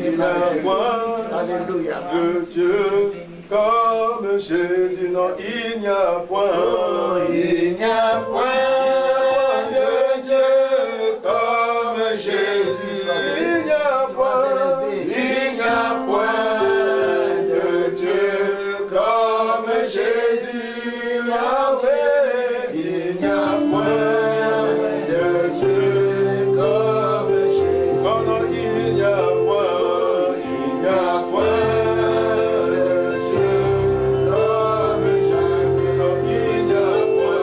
il n'y a point Alléluia. de Dieu comme Jésus. Non, il n'y a point. Il n'y a point de Dieu comme Jésus. Il n'y a point. Il n'y a point de Dieu comme Jésus. Yahweh. Il n'y a point de Dieu comme Jésus. Oh non, il n'y a point. Il n'y a point de Dieu comme Jésus. Non, il n'y a point.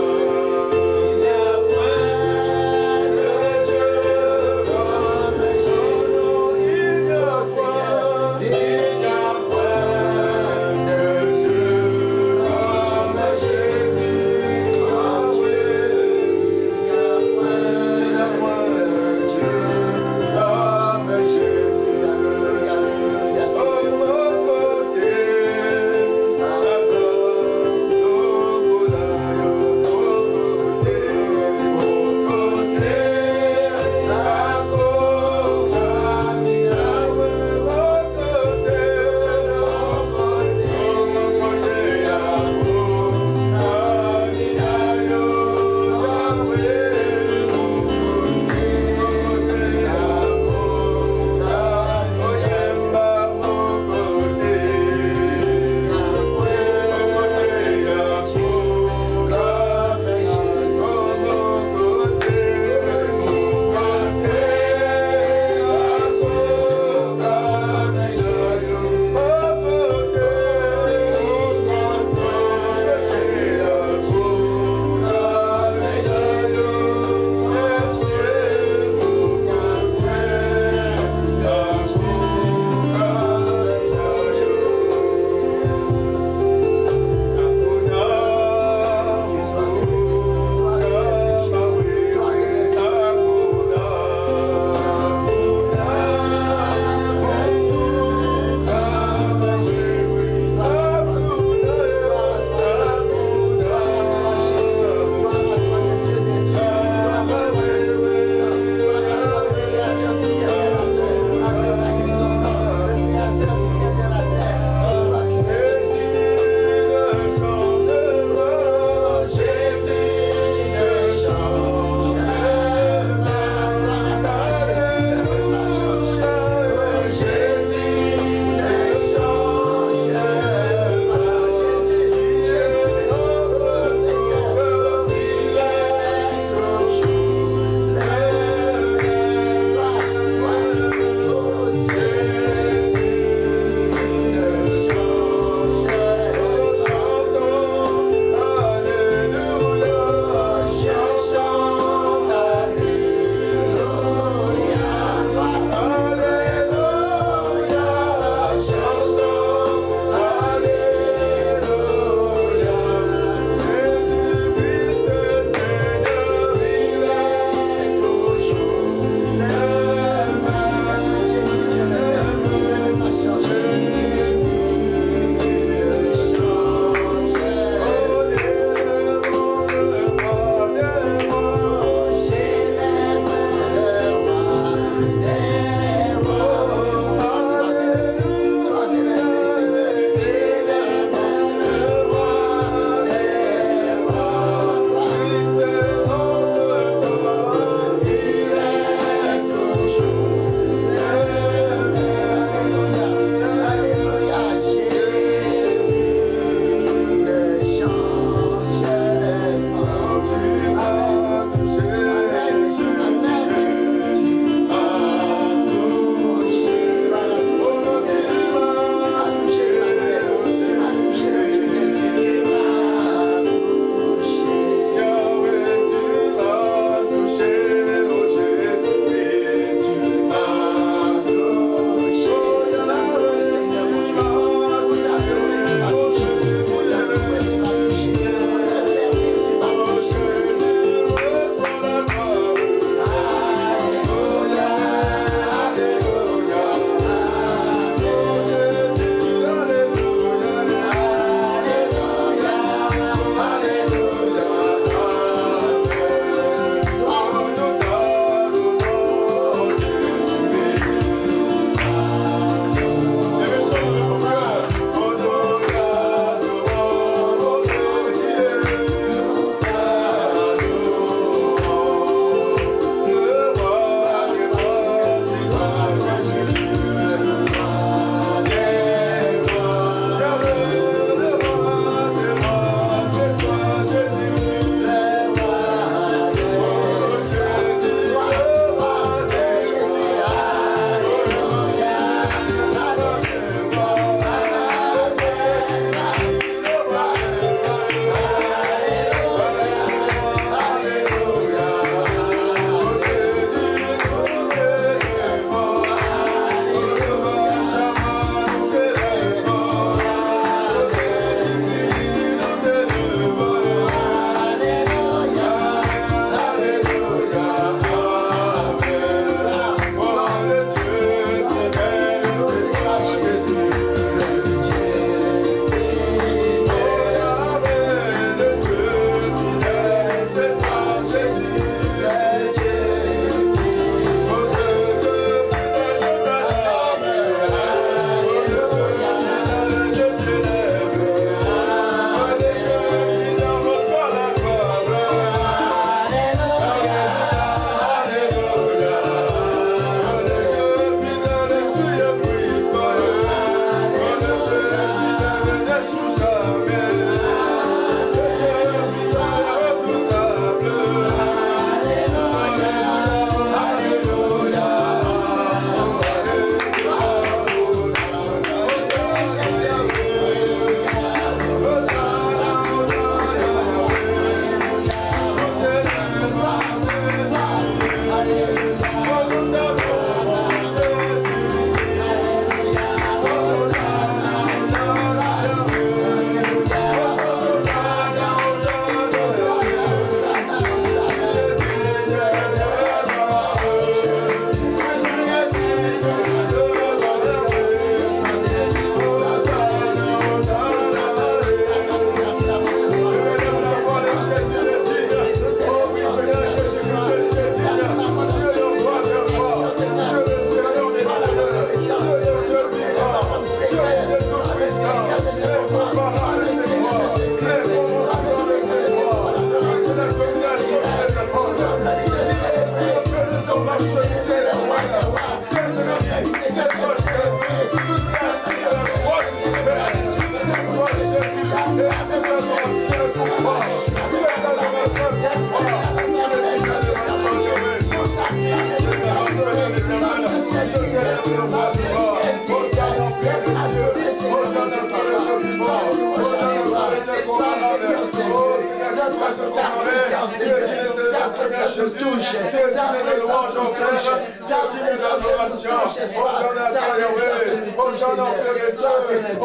présence, Seigneur. Ta présence nous touche. Ta présence nous touche. Ta présence nous touche ce soir. Ta présence nous touche, Seigneur. Sois élevé.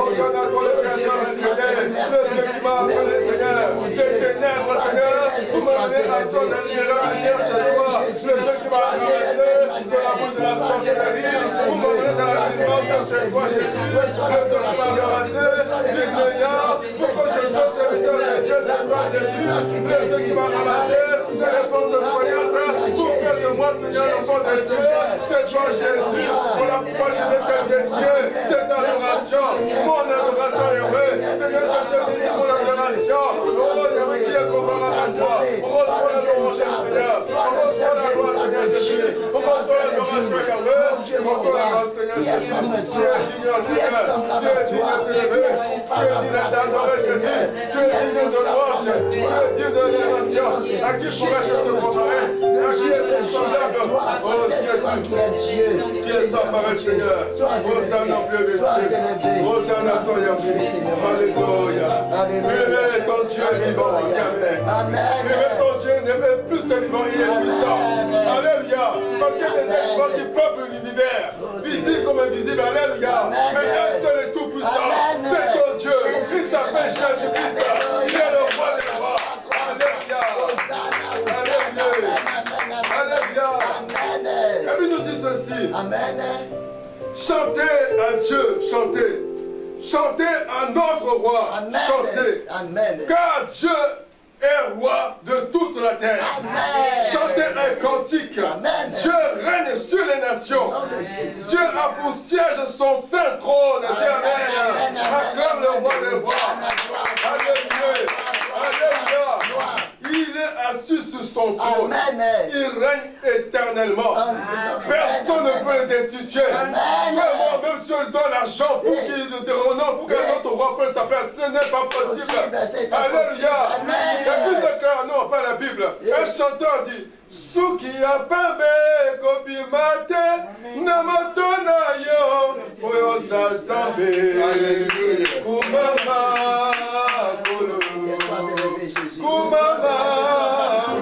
Le Dieu qui m'a appelé, Seigneur, des ténèbres, Seigneur, vous m'amenez à son lumière, Seigneur. Le Dieu qui m'a ramassé de la bouche de la sorcellerie, vous m'amenez dans la délivrance, c'est toi, Jésus. Le Dieu qui m'a ramassé du Seigneur, pour que je sois serviteur de Dieu, c'est toi, Jésus. Le Dieu qui m'a ramassé de l'effort de voyance, pour faire de moi, Seigneur, l'enfant de Dieu, c'est toi, Jésus. Voilà pourquoi je vais t'aider, Dieu, c'est adoration, mon adoration est vraie. Seigneur, je te bénis pour l'adoration. Oh, Dieu, qui est comparable à toi. Reçois l'adoration, Seigneur. Reçois la gloire, Seigneur Jésus. Reçois l'adoration, Yahweh. Reçois la gloire, Seigneur Jésus. Tu es digne, Seigneur. Tu es digne de t'élever. Tu es digne d'adorer, Jésus. Tu es digne de louange. Tu es digne de l'élévation. À qui pourrais-je te comparer? À qui est semblable? Oh, Jésus. Tu es sans pareil, Seigneur. Hosanna, plus béni. Hosanna, toi, Yahweh. Alléluia. Amen. Ton Dieu est vivant. Amen. Ton Dieu n'est plus que vivant, il est puissant. Alléluia. Parce que les espoirs du peuple l'univers, visible comme invisible. Alléluia. Mais un seul est tout puissant. C'est ton Dieu. Il s'appelle Jésus-Christ. Il est le roi des rois. Alléluia. Alléluia. Alléluia. Et puis nous dit ceci. Amen. Chantez à Dieu. Chantez. Chantez à notre roi. Amen. Chantez. Amen. Car Dieu est roi de toute la terre. Amen. Chantez un cantique. Amen. Dieu règne sur les nations. Dieu a pour siège son saint trône. Dis Amen. Acclame le roi des rois. Alléluia. Alléluia. Il est assis sur son trône. Amen. Il règne éternellement. Personne ne peut le destituer. Vraiment, même si on donne l'argent pour qu'il te renonce, pour qu'un autre roi prenne sa place, ce n'est pas possible. Alléluia. Et puis déclare, non, pas la Bible. Un chanteur dit, Suki apambe kopimate namatona yo oyo sasambe kumama kolo kumama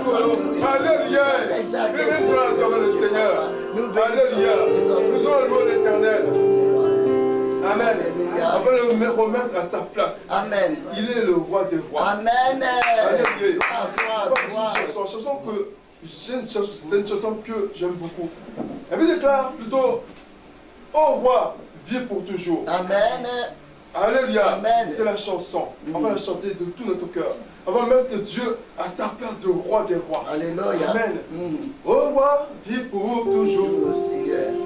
kolo. Alléluia. Nous allons le Seigneur. Alléluia. Nous allons louer l'Éternel. Amen. On va le remettre à sa place. Amen. Il est le roi des rois. Amen. Alléluia. Chanson que c'est une chanson que j'aime beaucoup. Elle me déclare plutôt, ô roi, vis pour toujours. Amen. Alléluia. C'est la chanson. On va la chanter de tout notre cœur. On va mettre Dieu à sa place de roi des rois. Alléluia. Amen. Ô roi, vis pour toujours.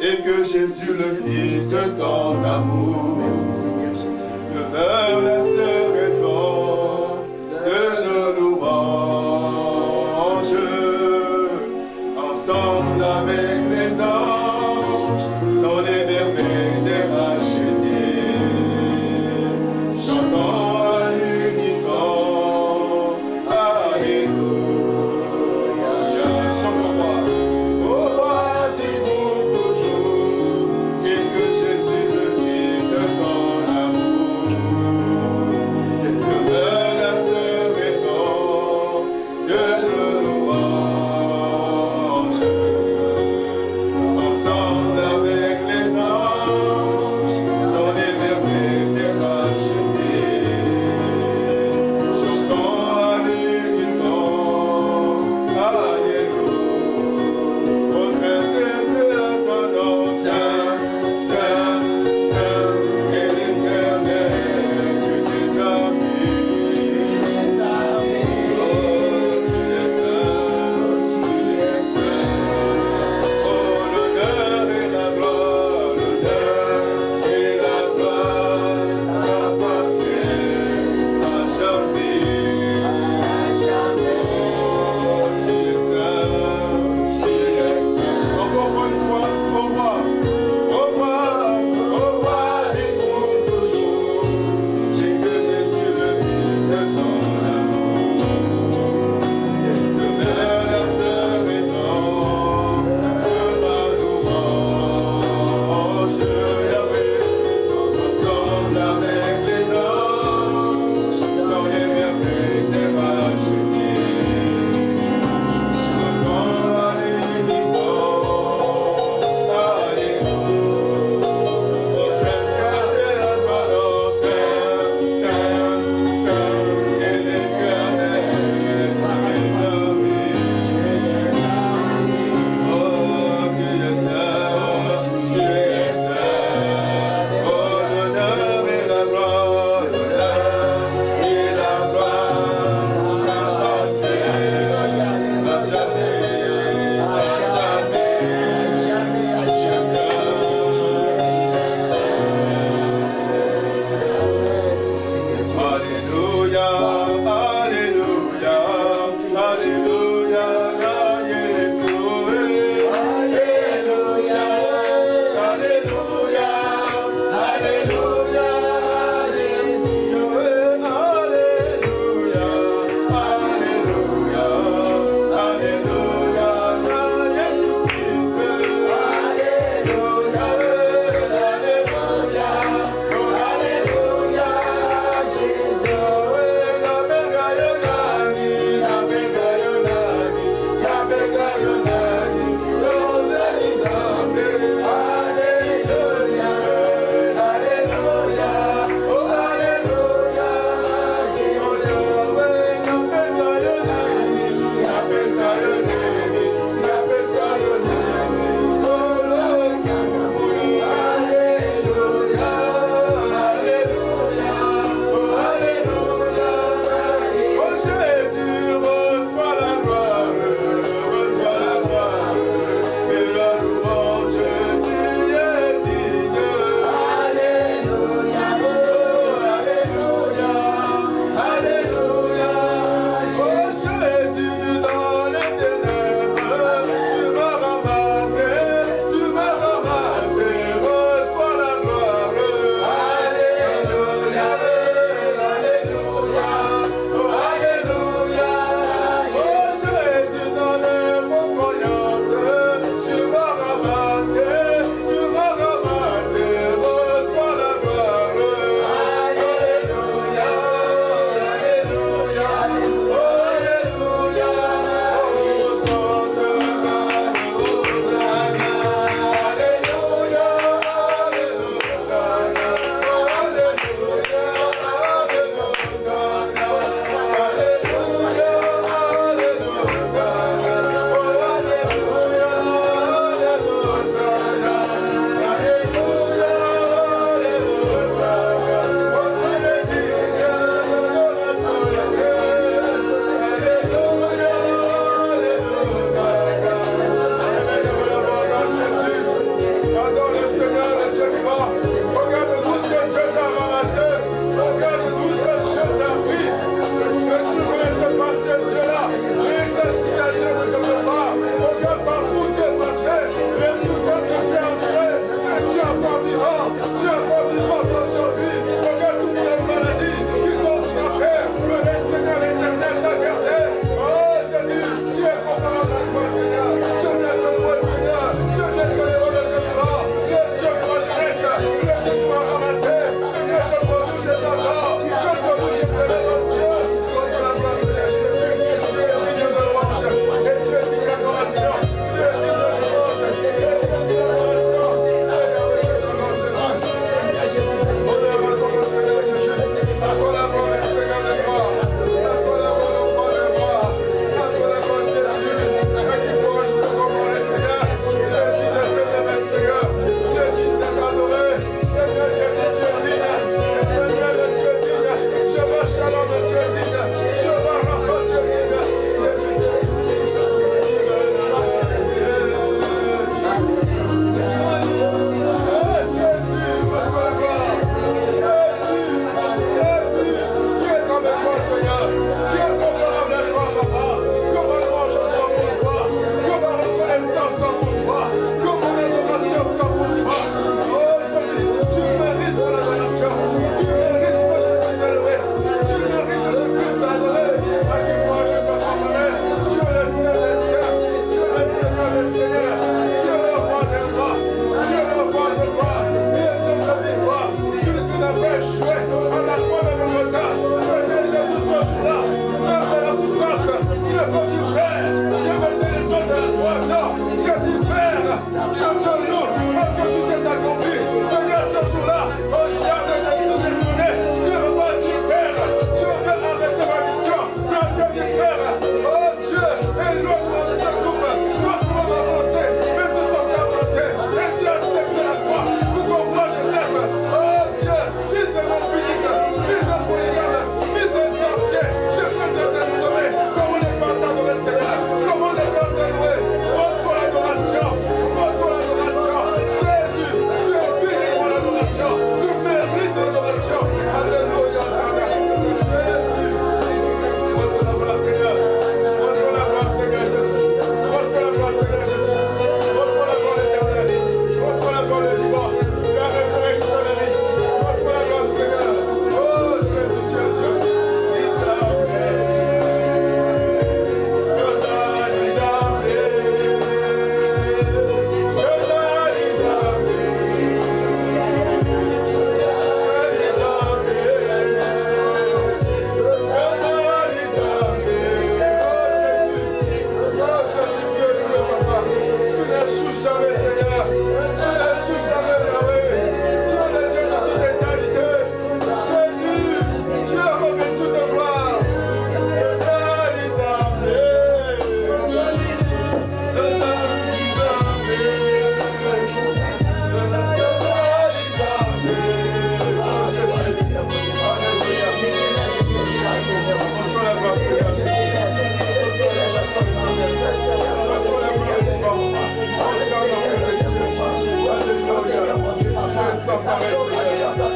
Et que Jésus, le Fils de ton amour, merci Seigneur Jésus, demeure la seule raison de nos louanges. Ensemble avec les anges, dans les merveilles des rachetés, chantons à l'unisson, Alléluia. Chantons-moi, ô roi, dis-nous toujours, et que Jésus le Fils de ton amour,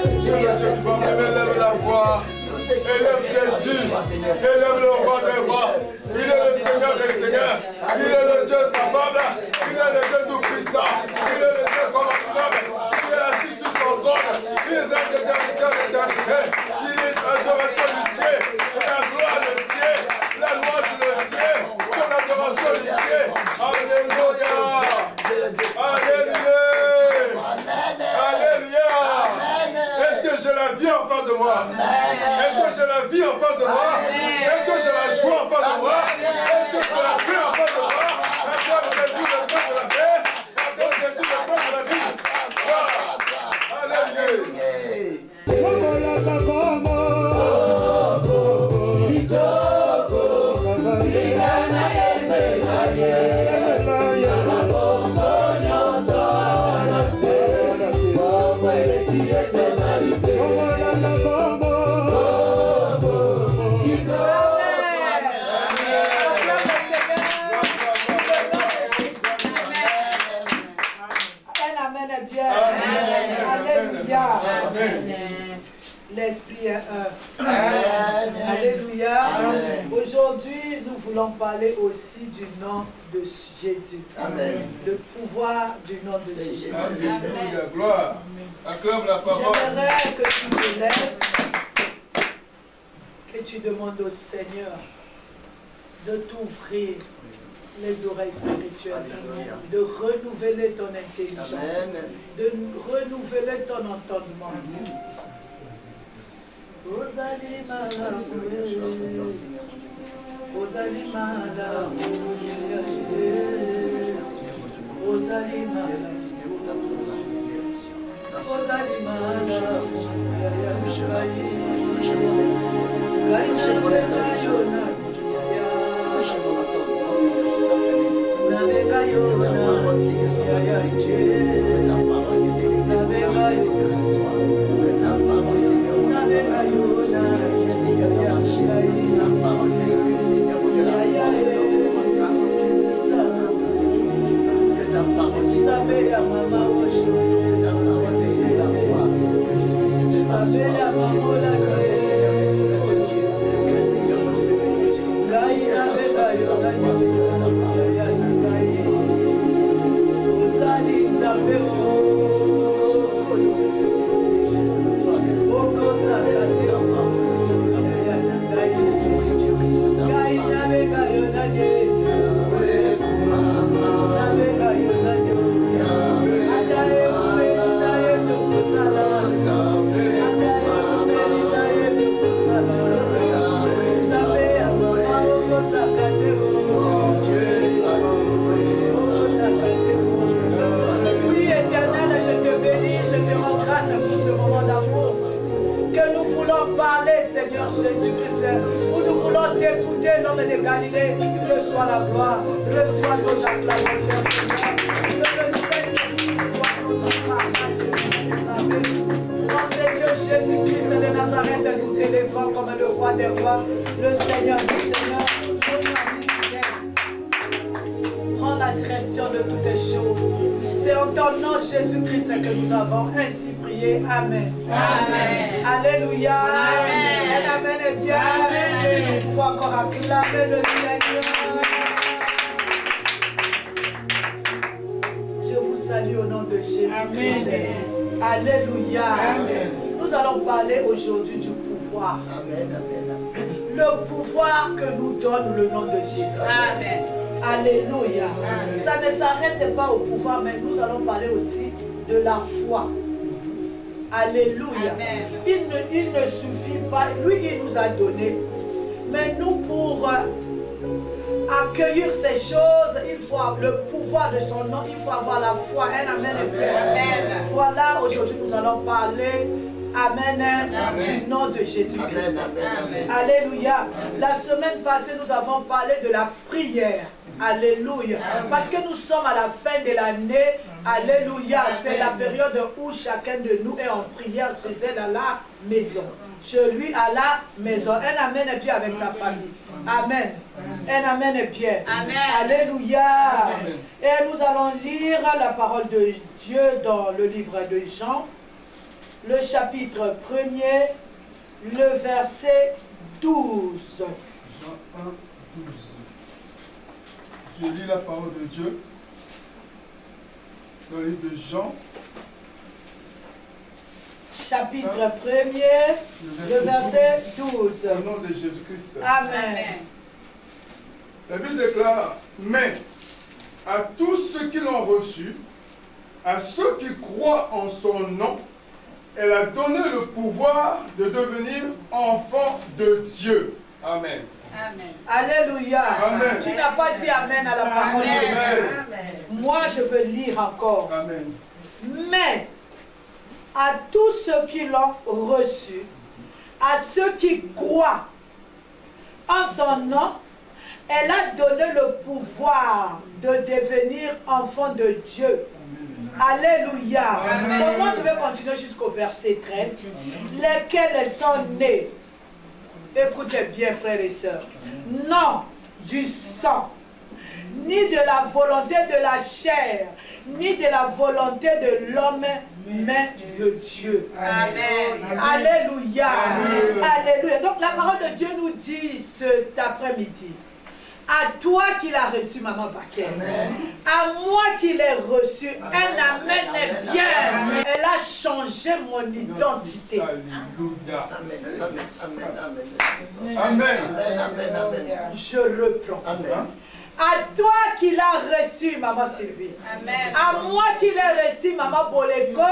Dieu de Dieu, tu vas élève la voix. Élève Jésus. Élève le roi des rois. Il est le Seigneur des seigneurs. Il est le Dieu capable. Il est le Dieu tout-puissant. Il est le Dieu commercial. Il est assis sur son trône. Il règne d'éternité. Il est adoration du ciel. La gloire du ciel. La loi du ciel. Son adoration du ciel. Alléluia. Alléluia. Alléluia. Est-ce que j'ai la vie en face de moi? Est-ce que j'ai la vie en face de moi? Est-ce que j'ai la joie en face de moi? Est-ce que j'ai la paix en face de moi? Acclame Jésus le Père de la paix. Acclame Jésus le Père de la vie. Alléluia. L'Esprit est un. Alléluia. Aujourd'hui, nous voulons parler aussi du nom de Jésus. Amen. Le pouvoir du nom de Jésus. Alléluia. Gloire. Acclame la parole. J'aimerais que tu te lèves, que tu demandes au Seigneur de t'ouvrir les oreilles spirituelles, de renouveler ton intelligence, de renouveler ton entendement. Amen. Amen. Alléluia. Amen. Amen est bien. Amen. Il faut encore acclamer le Seigneur. Je vous salue au nom de Jésus. Amen. Alléluia. Amen. Nous allons parler aujourd'hui du pouvoir. Amen. Amen. Le pouvoir que nous donne le nom de Jésus. Amen. Alléluia. Amen. Ça ne s'arrête pas au pouvoir, mais nous allons parler aussi de la foi. Alléluia. Il ne suffit pas, lui il nous a donné, mais nous pour accueillir ces choses, il faut avoir le pouvoir de son nom, il faut avoir la foi. Amen. Amen. Voilà, aujourd'hui nous allons parler, amen, du nom de Jésus-Christ. Alléluia. La semaine passée, nous avons parlé de la prière. Alléluia. Parce que nous sommes à la fin de l'année. Alléluia. C'est la période où chacun de nous est en prière chez elle à la maison. Chez lui à la maison. Un amen est bien avec sa famille. Amen. Un amen est bien. Amen. Alléluia. Amen. Et nous allons lire la parole de Dieu dans le livre de Jean. le chapitre 1er, le verset 12. Jean 1, 12. Je lis la parole de Dieu dans le livre de Jean. Chapitre 1er, le verset 12. Au nom de Jésus-Christ. Amen. La Bible déclare, mais à tous ceux qui l'ont reçu, à ceux qui croient en son nom, elle a donné le pouvoir de devenir enfants de Dieu. Amen. Amen. Alléluia. Amen. Tu n'as pas dit Amen à la parole de Dieu. Moi, je veux lire encore. Amen. Mais à tous ceux qui l'ont reçu, à ceux qui croient en son nom, elle a donné le pouvoir de devenir enfant de Dieu. Alléluia. Donc moi, je vais continuer jusqu'au verset 13. Lesquels sont nés. Écoutez bien, frères et sœurs. Non du sang, ni de la volonté de la chair, ni de la volonté de l'homme, mais de Dieu. Amen. Alléluia. Amen. Alléluia. Donc la parole de Dieu nous dit cet après-midi, à toi qui l'as reçu, maman Baker, à moi qui l'ai reçu, un amen est bien. Elle a changé mon identité. Alléluia. Amen. Amen. Je reprends. Amen. À toi qui l'as reçu, maman Sylvie. Amen. À moi qui l'ai reçu, maman Boleko.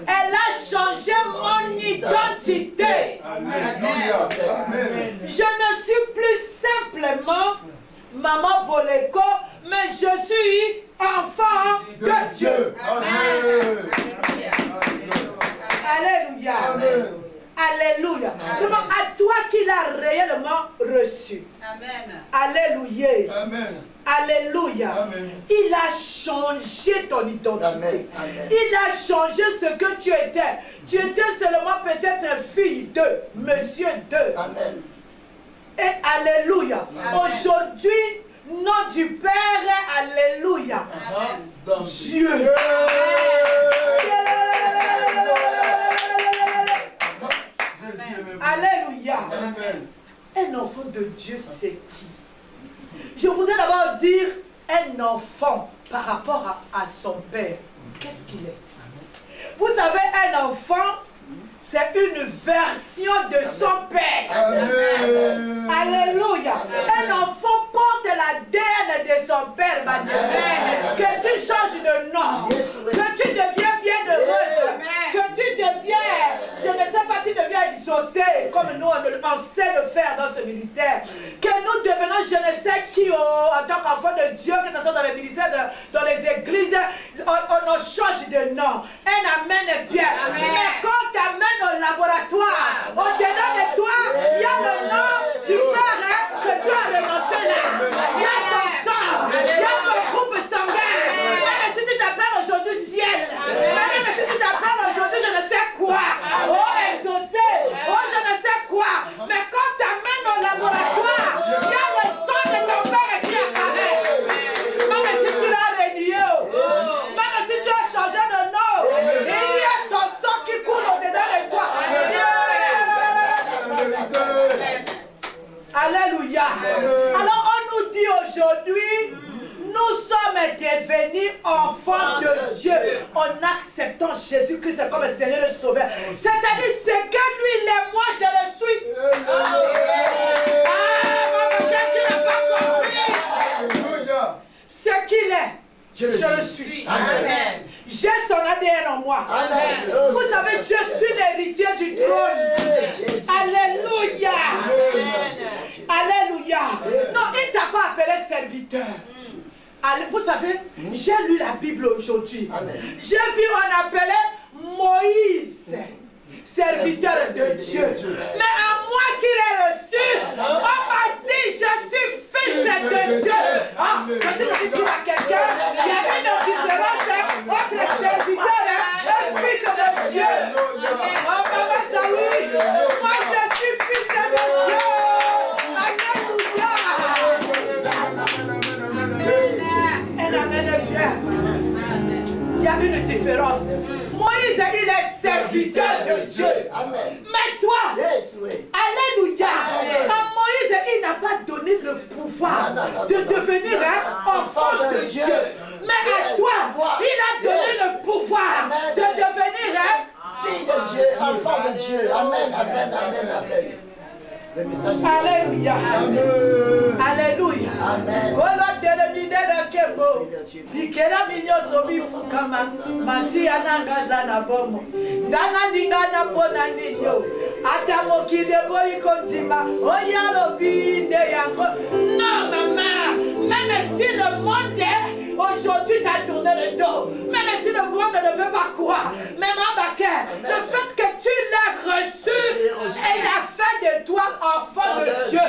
Elle a changé mon identité. Alléluia. Amen. Je ne suis plus simplement maman Boleko, mais je suis enfant de Dieu. Amen. Alléluia. Amen. Alléluia. Donc à toi qui l'as réellement reçu. Amen. Alléluia. Amen. Alléluia. Amen. Il a changé ton identité. Amen. Amen. Il a changé ce que tu étais. Tu étais seulement peut-être fille de, monsieur de. Amen. Et alléluia. Amen. Aujourd'hui, nom du Père, alléluia. Amen. Dieu. Alléluia. Amen. Un enfant de Dieu, c'est qui? Je voudrais d'abord dire un enfant par rapport à son père. Qu'est-ce qu'il est? Vous savez, un enfant, c'est une version de son père. Amen. Alléluia. Un enfant porte l'ADN de son père, ma bien-aimée. Que tu changes de nom. Que tu deviens bienheureuse. Que tu deviens, je ne sais pas, tu deviens exaucé, comme nous on sait le faire dans ce ministère. Que nous devenons je ne sais qui en tant qu'enfant de Dieu, que ce soit dans les ministères, dans les églises, on change de nom. Un amen est bien. Mais quand tu amènes au laboratoire, au-dedans de toi, il y a le nom du Père que tu as renoncé là. Il y a son sang, il y a son groupe sanguin. Même si tu t'appelles aujourd'hui ciel, même si tu t'appelles aujourd'hui je ne sais quoi, oh exaucé, oh je ne sais quoi. Mais quand tu amènes au laboratoire, il y a le sang de ton père qui apparaît. Même si tu l'as renié, même si tu as changé de nom, il y a son sang qui coule au-dedans de toi. Alléluia. Alors on nous dit aujourd'hui, nous sommes devenus enfants de Dieu en acceptant Jésus-Christ comme Seigneur et Sauveur. C'est-à-dire ce que lui il est, moi je le suis. Ah, maman, tu n'as pas compris. Alléluia. Ce qu'il est, je le suis. Amen. J'ai son ADN en moi. Amen. Vous savez, je suis l'héritier du trône. Alléluia. Alléluia. Non, il ne t'a pas appelé serviteur. Vous savez, j'ai lu la Bible aujourd'hui. J'ai vu, on appelait Moïse serviteur de Dieu. Mais à moi qui l'ai reçu, on m'a dit, je suis fils de Dieu. Ah, quand tu dis à quelqu'un, il y a une différence entre serviteur et fils de Dieu. Oh, papa, ça oui. Moi, je suis fils de Dieu. Alléluia. Un amen bien. Il y a une différence. Moïse, il est serviteur. serviteur de Dieu. Amen. Mais toi, Yes, oui. alléluia, Amen. à Moïse, il n'a pas donné le pouvoir Non. de devenir un enfant de Dieu. Mais à toi, il a donné le pouvoir de devenir un Fille de Dieu, enfant de Dieu. Amen, amen, amen, amen. Le message est Alléluia. Alléluia. Amen. Kolo telemine na kebo. Ikela minyoso bifukama. Masi anangaza na bomo. Ngana ningana pona ninyo. Ata mokide boy konzima. Oyalo binde yango. Non maman. Même si le monde aujourd'hui t'a tourné le dos. Même si le monde ne veut pas croire. Même en baquet. Le fait que tu l'as reçu. Et il a fait de toi enfant de Dieu.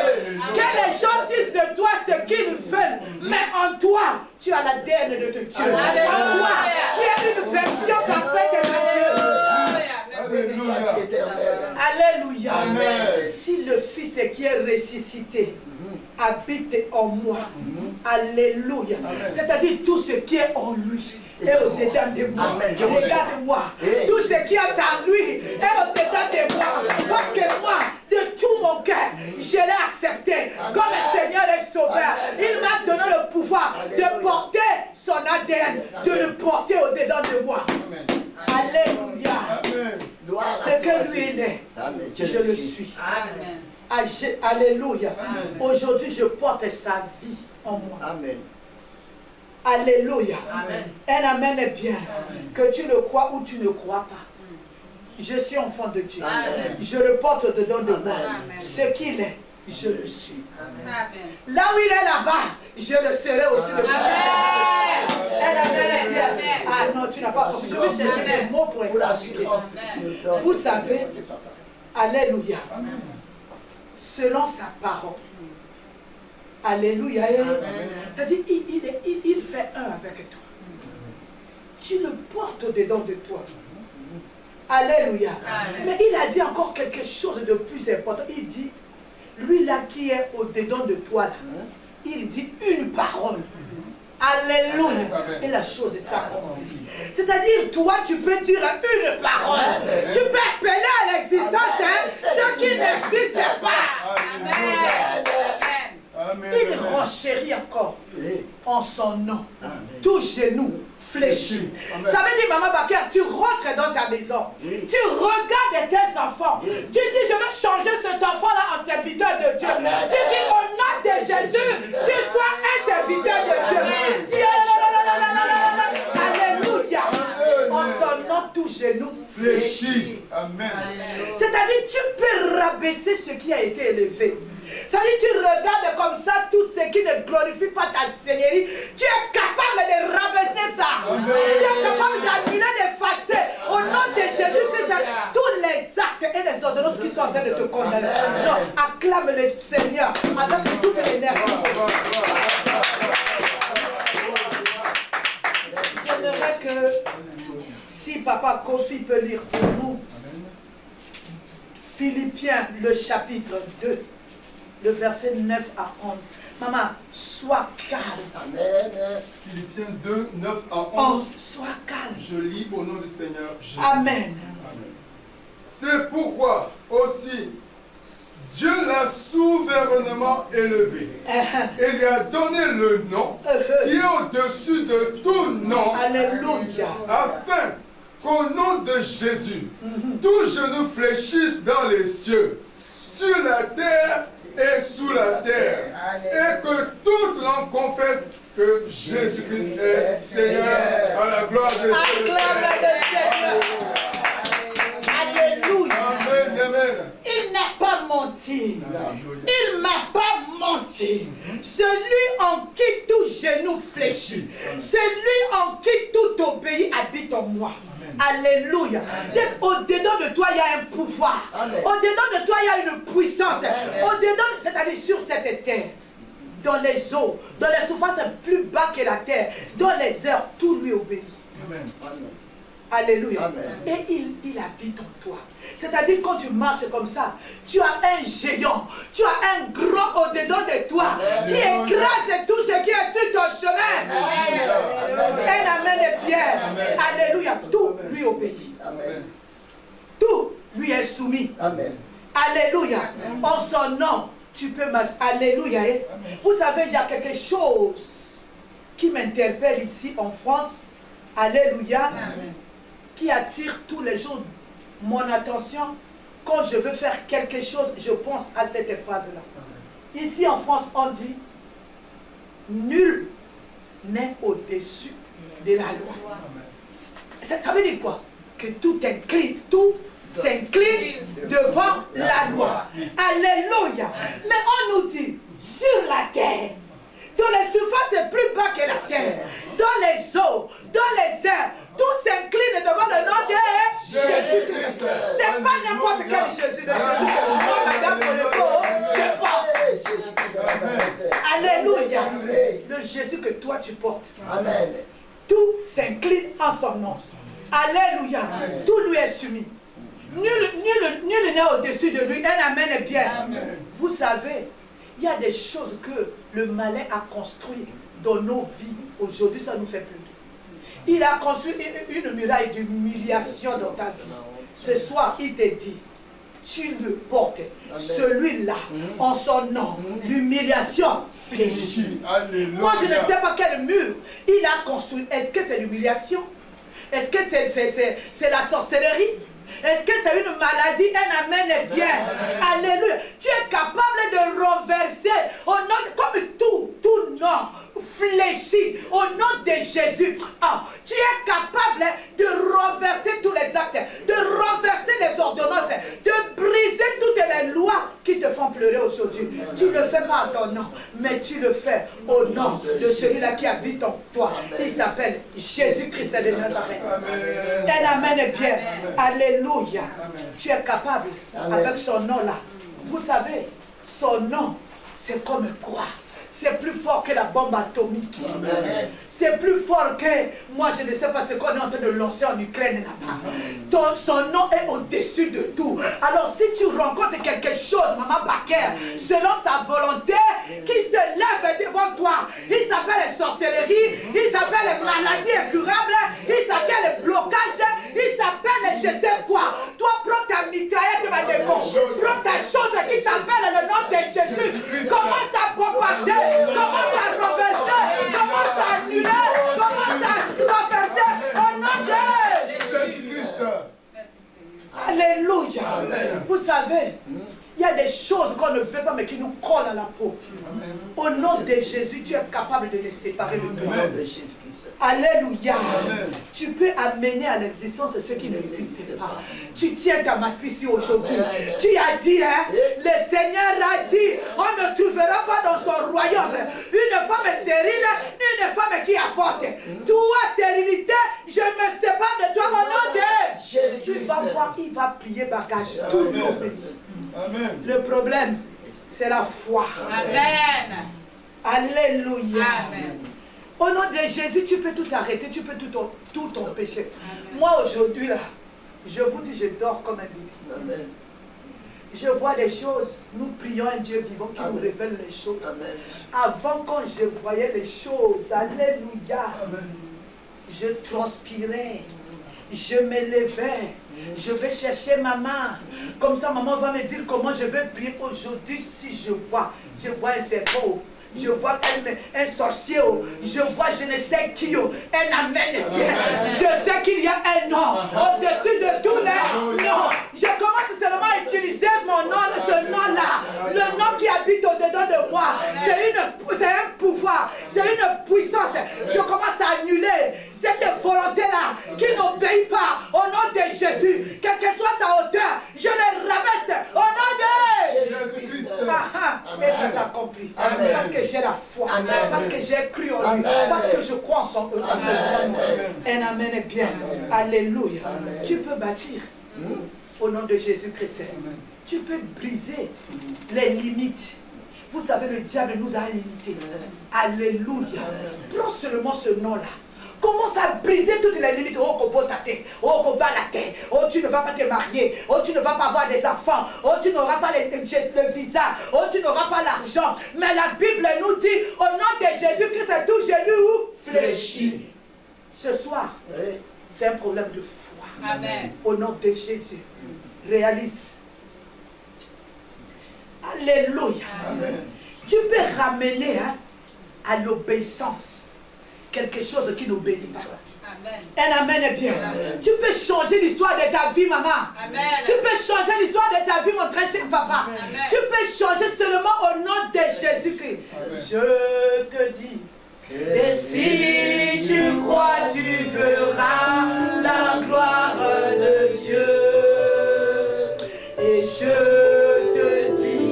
Que les gens disent de toi ce qu'ils veulent, mais en toi, tu as l'ADN de Dieu. En toi, tu es une version parfaite de Dieu. Alléluia. Si le Fils qui est ressuscité habite en moi, alléluia. C'est-à-dire tout ce qui est en lui est au-dedans de moi. Regarde-moi. Tout ce qui est en lui est au-dedans de moi. Parce que moi, de tout mon cœur, je l'ai accepté comme Seigneur et Sauveur. Il m'a donné le pouvoir de porter son ADN, de le porter au-dedans de moi. Alléluia. Ce que lui il est, je le suis. Alléluia. Aujourd'hui, je porte sa vie en moi. Amen. Alléluia. Un amen est bien. Que tu le crois ou tu ne crois pas. Je suis enfant de Dieu. Amen. Je le porte dedans de moi. Amen. Ce qu'il est, je le suis. Amen. Là où il est là-bas, je le serai aussi de Amen. Un amen est bien. Amen. Ah non, tu n'as pas compris. Je vais chercher des mots pour Pour expliquer. l'assurance que tu nous donnes. Vous savez, alléluia, selon sa parole. Alléluia. C'est-à-dire, il fait un avec toi. Tu le portes dedans de toi. Alléluia. Amen. Mais il a dit encore quelque chose de plus important. Il dit, lui là qui est au-dedans de toi, là, il dit une parole. Alléluia. Et la chose est ça. C'est-à-dire, toi, tu peux dire une parole. Tu peux appeler à l'existence ce qui n'existe pas. Il renchérit encore en son nom. Tout genou fléchi. Ça veut dire, Maman Bakar, tu rentres dans ta maison. Tu regardes tes enfants. Tu dis, je vais changer cet enfant-là en serviteur de Dieu. Tu dis, au nom de Jésus, tu sois un serviteur de Dieu. Alléluia. En son nom, tout genou fléchi. Amen. C'est-à-dire, tu peux rabaisser ce qui a été élevé. C'est-à-dire, tu regardes comme ça tout ce qui ne glorifie pas ta Seigneurie. Tu es capable de rabaisser ça. Amen. Tu es capable d'annuler, d'effacer. Au nom de Jésus-Christ, tous les actes et les ordonnances qui sont en train de te condamner. Non, acclame le Seigneur avec toute l'énergie. J'aimerais que, si Papa Kofi peut lire pour nous, Philippiens, le chapitre 2. Le verset 9 à 11. Maman, sois calme. Amen. Philippiens 2, 9 à 11. Sois calme. Je lis au nom du Seigneur Jésus. Amen. Amen. C'est pourquoi aussi Dieu l'a souverainement élevé et lui a donné le nom qui est au-dessus de tout nom, Alléluia. afin qu'au nom de Jésus, tout genou fléchisse dans les cieux, sur la terre et sous la terre, et que toute langue confesse que Jésus-Christ est Seigneur, à la gloire de Dieu. Acclame le Seigneur. Alléluia. Amen, amen. Il n'a pas menti. Il m'a pas menti. Celui en qui tout genou fléchit, celui en qui tout obéit habite en moi. Alléluia. Au-dedans de toi, il y a un pouvoir. Au-dedans de toi, il y a une puissance. Au-dedans, c'est-à-dire sur cette terre, dans les eaux, dans les surfaces plus bas que la terre, dans les airs, tout lui obéit. Amen. Alléluia. Amen. Et il habite en toi. C'est-à-dire quand tu marches comme ça, tu as un géant, tu as un grand au-dedans de toi qui écrase tout ce qui est sur ton chemin. Un amen de pierre. Alléluia. Tout lui obéit. Amen. Tout tout lui est soumis. Amen. Alléluia. En son nom, tu peux marcher. Alléluia. Vous savez, il y a quelque chose qui m'interpelle ici en France. Alléluia. Qui attire tous les jours mon attention. Quand je veux faire quelque chose, je pense à cette phrase-là. Ici en France, on dit nul n'est au-dessus de la loi. Ça veut dire quoi? Que tout s'incline devant la loi. Alléluia. Mais on nous dit, sur la terre, dans les surfaces c'est plus bas que la terre, dans les eaux, dans les airs, tout s'incline devant le nom de Jésus-Christ. C'est pas n'importe quel Jésus, de Jésus que moi, madame Monaco, je porte. Alléluia. Le Jésus que toi tu portes. Amen. Tout s'incline en son nom. Alléluia. Tout lui est soumis. Nul n'est au-dessus de lui. Un amen est bien. Amen. Vous savez, il y a des choses que le malin a construites dans nos vies. Aujourd'hui, ça ne nous fait plus. Il a construit une muraille d'humiliation dans ta vie. Ce soir, il te dit, tu le portes. Celui-là, en son nom, l'humiliation fléchit. Moi, je ne sais pas quel mur il a construit. Est-ce que c'est l'humiliation? Est-ce que c'est la sorcellerie? Est-ce que c'est une maladie? Un amen est bien. Alléluia. Tu es capable de renverser au nom, comme tout nom fléchi, au nom de Jésus. Ah, tu es capable de renverser tous les actes, de renverser les ordonnances, de briser toutes les lois qui te font pleurer aujourd'hui. Tu ne le fais pas en ton nom, mais tu le fais au nom de celui-là qui habite en toi. Il s'appelle Jésus-Christ de Nazareth. Un amen est bien. Alléluia. Tu es capable avec son nom-là. Vous savez, son nom, c'est comme quoi? C'est plus fort que la bombe atomique. C'est plus fort que, moi je ne sais pas ce qu'on est en train de lancer en Ukraine là-bas. Son nom est au-dessus de tout. Alors si tu rencontres quelque chose, Maman Baker, selon sa volonté, qui se lève devant toi, il s'appelle sorcellerie, il s'appelle maladie incurable, il s'appelle blocage, il s'appelle je sais quoi. Toi prends ta mitraillette, ma déco, prends ta chose qui s'appelle le nom de Jésus, commence à bombarder, commence à renverser, commence à annuler, commence à renverser au nom de Jésus-Christ. Alléluia. Vous savez, il y a des choses qu'on ne veut pas mais qui nous collent à la peau. Au nom de Jésus, tu es capable de les séparer le nom de Jésus-Christ. Alléluia. Tu peux amener à l'existence ce qui n'existe pas. Tu tiens ta matrice aujourd'hui. Tu as dit, hein, le Seigneur a dit, on ne trouvera pas dans son royaume une femme stérile, ni une femme qui avorte. Toi, stérilité, je me sépare de toi au nom de Jésus. Tu vas voir, il va plier bagage tout nos pays. Amen. Le problème, c'est la foi. Amen. Alléluia. Amen. Au nom de Jésus, tu peux tout arrêter, tu peux tout empêcher. Moi, aujourd'hui, là, je vous dis, je dors comme un bébé. Amen. Je vois les choses. Nous prions un Dieu vivant qui nous révèle les choses. Amen. Avant, quand je voyais les choses, alléluia, amen, je transpirais, je m'élevais. Je vais chercher maman. Comme ça, maman va me dire comment je vais prier aujourd'hui. Si je vois un serpent, je vois un sorcier, je vois je ne sais qui, un amen. Je sais qu'il y a un nom au-dessus de tous les noms. Je commence seulement à utiliser mon nom, ce nom-là, le nom qui habite au-dedans de moi. C'est un pouvoir, c'est une puissance. Je commence à annuler cette volonté-là qui n'obéit pas au nom de Jésus. Quelle que soit sa hauteur, je le rabaisse au nom de Jésus. Et ça s'accomplit. Parce que j'ai la foi. Amen. Parce que j'ai cru en lui. Amen. Parce que je crois en son nom. Un amen est bien. Amen. Alléluia. Amen. Tu peux bâtir au nom de Jésus-Christ. Tu peux briser les limites. Vous savez, le diable nous a limités. Alléluia. Prends seulement ce nom-là. Commence à briser toutes les limites. Oh, oh, oh, tu ne vas pas te marier. Oh, tu ne vas pas avoir des enfants. Oh, tu n'auras pas le visa. Oh, tu n'auras pas l'argent. Mais la Bible nous dit, au nom de Jésus-Christ, c'est tout genou fléchi. Ce soir, c'est un problème de foi. Amen. Au nom de Jésus. Réalise. Alléluia. Tu peux ramener à l'obéissance quelque chose qui n'obéit pas. Amen. Un amen est bien. Amen. Tu peux changer l'histoire de ta vie, maman. Amen. Tu peux changer l'histoire de ta vie, mon très cher papa. Amen. Tu peux changer seulement au nom de Jésus-Christ. Je te dis. Et si tu crois, tu verras la gloire de Dieu. Et je te dis,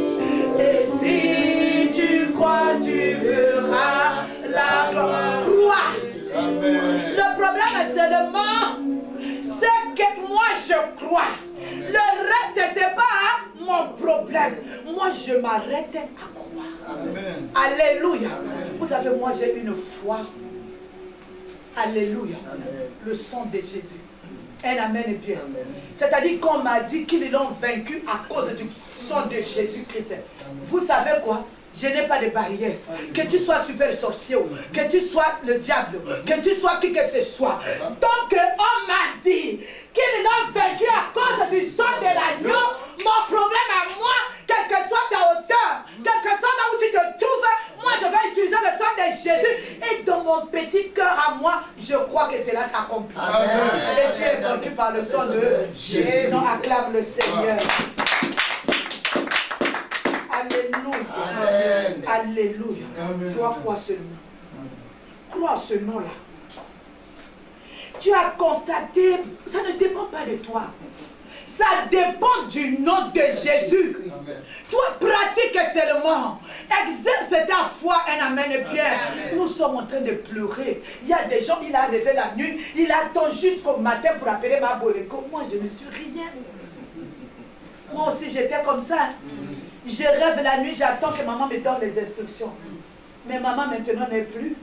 et si tu crois, tu verras la gloire. Crois. Le problème est seulement, c'est que moi je crois. Le reste, c'est pas mon problème. Moi, je m'arrête à croire. Amen. Alléluia. Vous savez, moi, j'ai une foi. Alléluia. Le sang de Jésus. Un amen est bien. C'est-à-dire qu'on m'a dit qu'ils l'ont vaincu à cause du sang de Jésus-Christ. Vous savez quoi? Je n'ai pas de barrière. Que tu sois super sorcier, que tu sois le diable, que tu sois qui que ce soit. Donc on m'a dit qu'ils l'ont vaincu à cause du sang de l'agneau. Mon problème à moi, quelle que soit ta hauteur, quel que soit là où tu te trouves, moi je vais utiliser le sang de Jésus. Et dans mon petit cœur à moi, je crois que cela s'accomplit. Et tu es vaincu par le sang de Jésus. Non, acclame le Seigneur. Alléluia. Amen. Alléluia. Amen. Toi, crois ce nom. Crois ce nom-là. Tu as constaté, ça ne dépend pas de toi. Ça dépend du nom de Jésus. Amen. Toi, pratique seulement. Exerce ta foi, un amen bien. Amen. Nous sommes en train de pleurer. Il y a des gens, il a rêvé la nuit, il attend jusqu'au matin pour appeler ma boleko. Moi, je ne suis rien. Moi aussi, j'étais comme ça. Je rêve la nuit, j'attends que maman me donne les instructions. Mais maman maintenant n'est plus.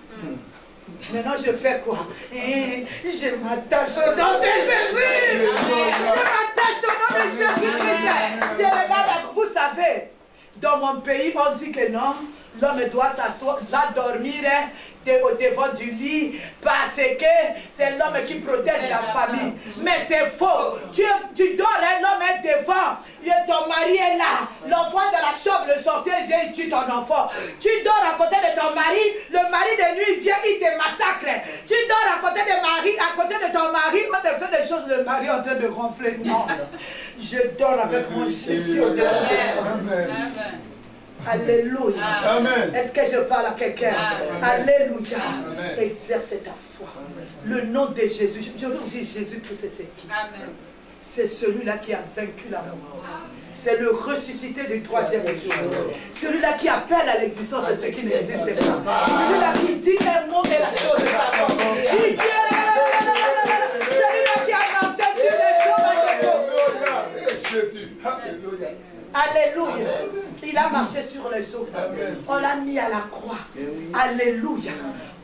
Maintenant je fais quoi? Je m'attache au nom de Jésus. Je m'attache au nom de Jésus-Christ. Je regarde, vous savez, dans mon pays on dit que non, l'homme doit s'asseoir, doit dormir au devant du lit parce que c'est l'homme qui protège la famille. Mais c'est faux. Tu dors, l'homme est devant. Ton mari est là. L'enfant de la chambre, le sorcier vient, il tue ton enfant. Tu dors à côté de ton mari. Le mari de nuit vient, il te massacre. Tu dors à côté de ton mari. On te fait des choses, le mari est en train de ronfler. Non. Je dors avec mon Jésus au devant. Amen. Alléluia. Amen. Est-ce que je parle à quelqu'un? Alléluia. Amen. Exerce ta foi. Le nom de Jésus. Je vous dis, Jésus-Christ, c'est qui? Amen. C'est celui-là qui a vaincu la mort. C'est le ressuscité du troisième jour. Celui-là qui appelle à l'existence ce qui n'existe pas. Celui-là qui dit un mot et la chose s'accomplit. Celui-là qui a marché sur les eaux. Jésus. Alléluia. Alléluia. Il a marché sur les eaux. On l'a mis à la croix. Alléluia.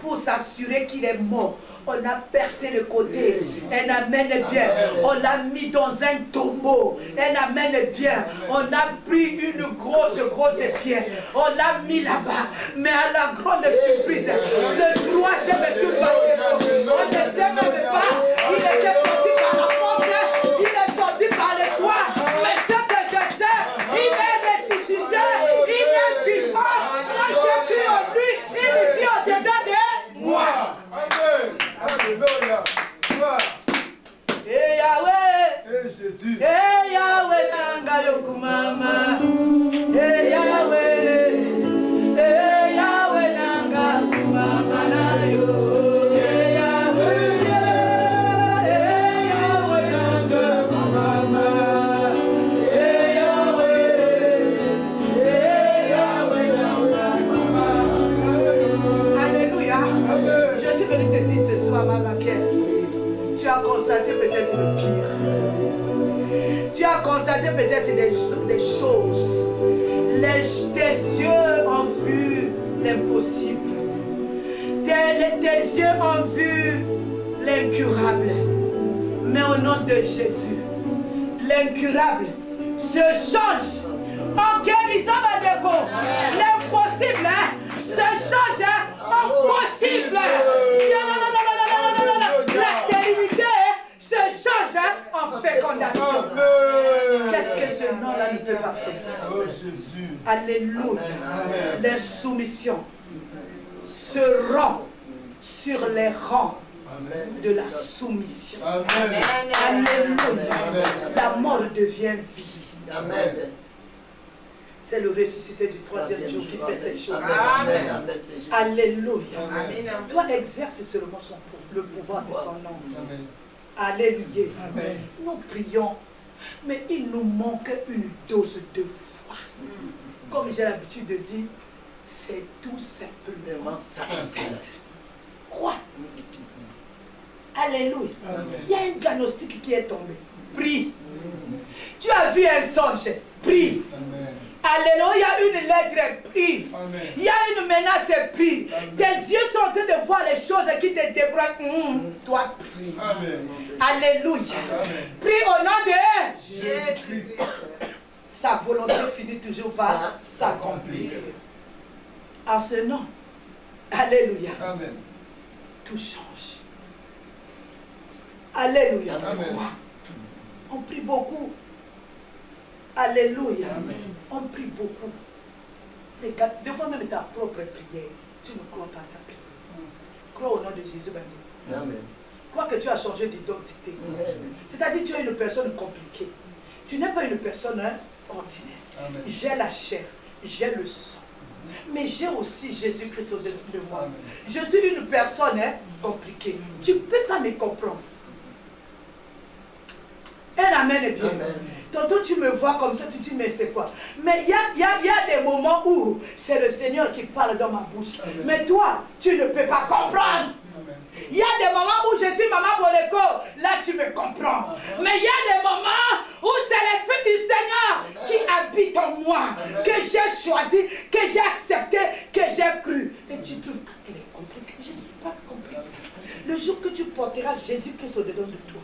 Pour s'assurer qu'il est mort. On a percé le côté. Un amen est bien. On l'a mis dans un tombeau. Un amen est bien. On a pris une grosse pierre. On l'a mis là-bas. Mais à la grande surprise, le troisième jour, on ne sait même pas. Il était sorti par la porte. Il est sorti par le toit. Mais ce que je sais, il est ressuscité. Il est vivant. Moi, je crie en lui. Il vit au-dedans de moi. Amen. Alléluia. Gloire. Et Yahweh. Et Jésus. Et Yahweh nanga yokumama. Et Yahweh. Et Yahweh nanga kumama na yo. Et Yahweh. Et Yahweh nanga kumama. Et Yahweh. Et Yahweh nanga kumama. Alléluia. Je suis venu te dire ce soir, Maman Ken. Tu as constaté peut-être le pire. Tu as constaté peut-être des choses. Tes yeux ont vu l'impossible. Tes yeux ont vu l'incurable. Mais au nom de Jésus, l'incurable se change en guérison Badeko. L'impossible se change en possible. La stérilité se change nom-là ne peut pas faire. Oh Jésus. Alléluia. Amen. L'insoumission se rend sur les rangs de la soumission. Amen. Alléluia. Amen. La mort devient vie. Amen. C'est le ressuscité du troisième jour qui fait ces choses. Amen. Alléluia. Amen. Toi, exerce seulement le pouvoir de son nom. Amen. Alléluia. Amen. Nous prions, mais il nous manque une dose de foi. Comme j'ai l'habitude de dire, c'est tout simplement ça. Crois. Alléluia. Amen. Il y a un diagnostic qui est tombé. Prie. Tu as vu un songe. Prie. Amen. Alléluia. Une lettre. Prie. Amen. Il y a une menace. Prie. Tes yeux sont en train de voir les choses qui te débranchent. Toi, prie. Amen. Alléluia. Amen. Prie au nom de Jésus-Christ. sa volonté finit toujours par s'accomplir. En ce nom, alléluia, Amen. tout change. Alléluia. Amen. On prie beaucoup. Alléluia. Amen. On prie beaucoup. Regarde, devant même ta propre prière, tu ne crois pas à ta prière. Crois au nom de Jésus. Amen. Crois que tu as changé d'identité. C'est-à-dire tu es une personne compliquée. Tu n'es pas une personne ordinaire. Amen. J'ai la chair, j'ai le sang. Mais j'ai aussi Jésus-Christ au-dedans de moi. Amen. Je suis une personne compliquée. Tu ne peux pas me comprendre. Un amen est bien. Amen. Tantôt tu me vois comme ça, tu dis mais c'est quoi? Mais il y a des moments où c'est le Seigneur qui parle dans ma bouche. Amen. Mais toi, tu ne peux pas comprendre. Amen. Il y a des moments où je suis Maman Boleko, là tu me comprends. Mais il y a des moments où c'est l'Esprit du Seigneur qui habite en moi, que j'ai choisi, que j'ai accepté, que j'ai cru. Et tu trouves, elle est compliquée. Je ne suis pas compliquée. Le jour que tu porteras Jésus-Christ au-dedans de toi,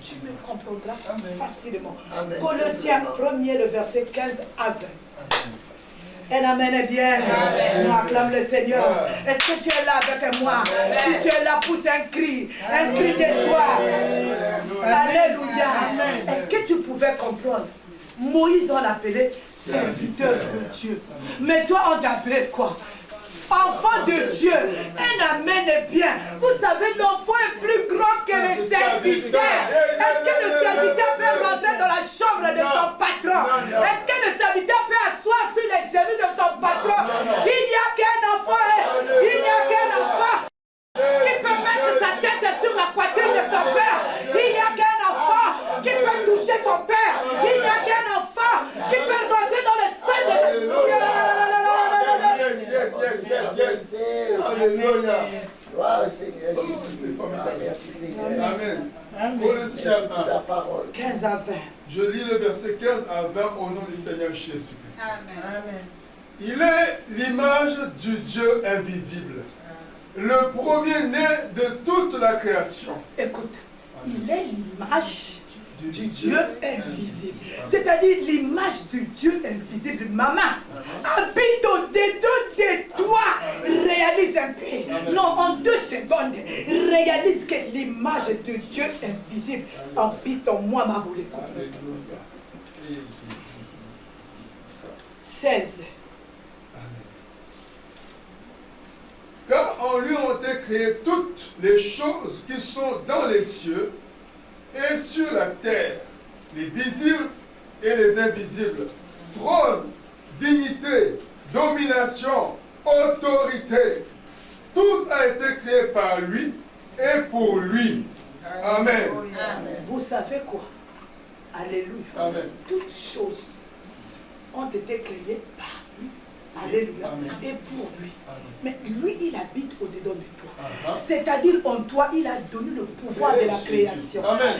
tu me comprendras Amen. facilement. Amen. Colossiens 1er, le verset 15 à 20. Amen. Elle amène bien. Amen. On acclame le Seigneur. Amen. Est-ce que tu es là avec moi? Amen. Si tu es là, pousse un cri de joie. Alléluia. Amen. Est-ce que tu pouvais comprendre? Moïse, on l'appelait serviteur de Dieu. Mais toi, on t'appelait quoi? Enfant de Dieu. Un amen est bien. Vous savez, l'enfant est plus grand que le serviteur. Est-ce que le serviteur peut rentrer dans la chambre de son patron? Est-ce que le serviteur peut asseoir sur les genoux de son patron? Il n'y a qu'un enfant. Il n'y a qu'un enfant qui peut mettre sa tête sur la poitrine de son père. Il n'y a qu'un enfant qui peut toucher son père. Il n'y a qu'un enfant qui peut rentrer dans le sein de Yes. Alléluia. Gloire au Seigneur Oh, Jésus. c'est formidable. Merci Seigneur. Amen. Colossiens Ta 1. parole. 15 à 20. Je lis le verset 15 à 20 au nom du Seigneur Jésus-Christ. Amen. Il est l'image du Dieu invisible, le premier-né de toute la création. Écoute, il est l'image du Dieu invisible. C'est-à-dire l'image du Dieu invisible. Maman, habite au-dedans de toi. Réalise un peu. Non, en 2 secondes, réalise que l'image de Dieu invisible habite en moi, ma boule. Alléluia. Et Jésus. 16. Car en lui ont été créées toutes les choses qui sont dans les cieux et sur la terre, les visibles et les invisibles, trône, dignité, domination, autorité. Tout a été créé par lui et pour lui. Amen. Amen. Vous savez quoi? Alléluia. Amen. Toutes choses ont été créées par lui. Alléluia. Amen. Et pour lui. Amen. Mais lui, il habite au-dedans de toi. Uh-huh. C'est-à-dire en toi, il a donné le pouvoir de la création. Amen.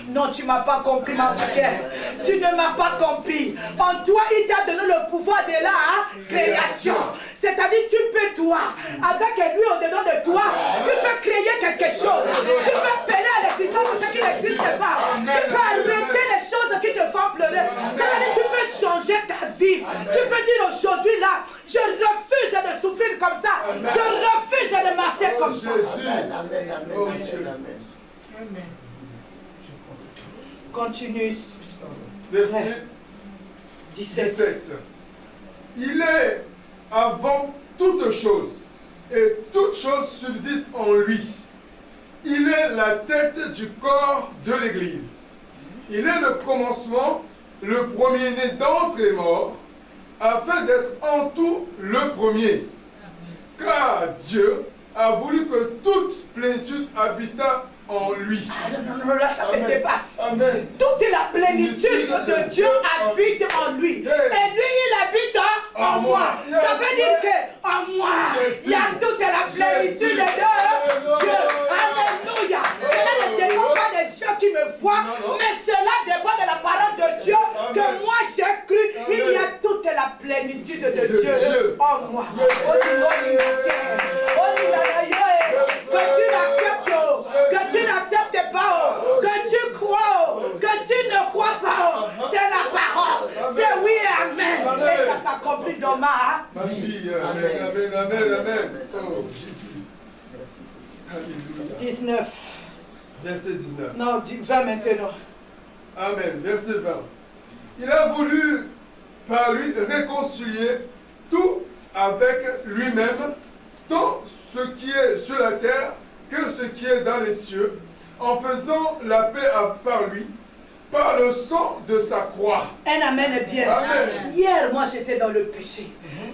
Non, tu ne m'as pas compris, ma prière. Tu ne m'as pas compris. En toi, il t'a donné le pouvoir de la création. C'est-à-dire, tu peux, toi, avec lui au-dedans de toi, tu peux créer quelque chose. Tu peux appeler à l'existence ce qui n'existe pas. Tu peux arrêter les choses qui te font pleurer. C'est-à-dire, tu peux changer ta vie. Tu peux dire aujourd'hui, là, je refuse de souffrir comme ça. Je refuse de marcher comme ça. Jésus. Amen, amen, Oh, amen, Dieu. amen. Continue. verset 17. Il est avant toute chose, et toute chose subsiste en lui. Il est la tête du corps de l'Église. Il est le commencement, le premier-né d'entre les morts, afin d'être en tout le premier. Car Dieu a voulu que toute plénitude habitât en lui. Non, là, ça me dépasse. Amen. Toute la plénitude de Dieu habite en lui. Et lui, il habite en moi. Ça veut dire qu'en moi, il y a toute la plénitude de Dieu. Alléluia. Cela ne dépend pas des yeux qui me voient, mais cela dépend de la parole de Dieu que moi j'ai cru. Il y a toute la plénitude de Dieu en moi. Que tu n'acceptes pas, que tu crois, que tu ne crois pas, c'est la parole, c'est oui et amen. Et ça s'accomplit dans ma vie. Amen, amen, amen. Oh, Jésus. 19. Verset 19. Non, 20 maintenant. Amen, verset 20. Il a voulu par lui réconcilier tout avec lui-même, tant ce qui est sur la terre que ce qui est dans les cieux, en faisant la paix par lui, par le sang de sa croix. Un amen est bien. Amen. Hier, moi, j'étais dans le péché.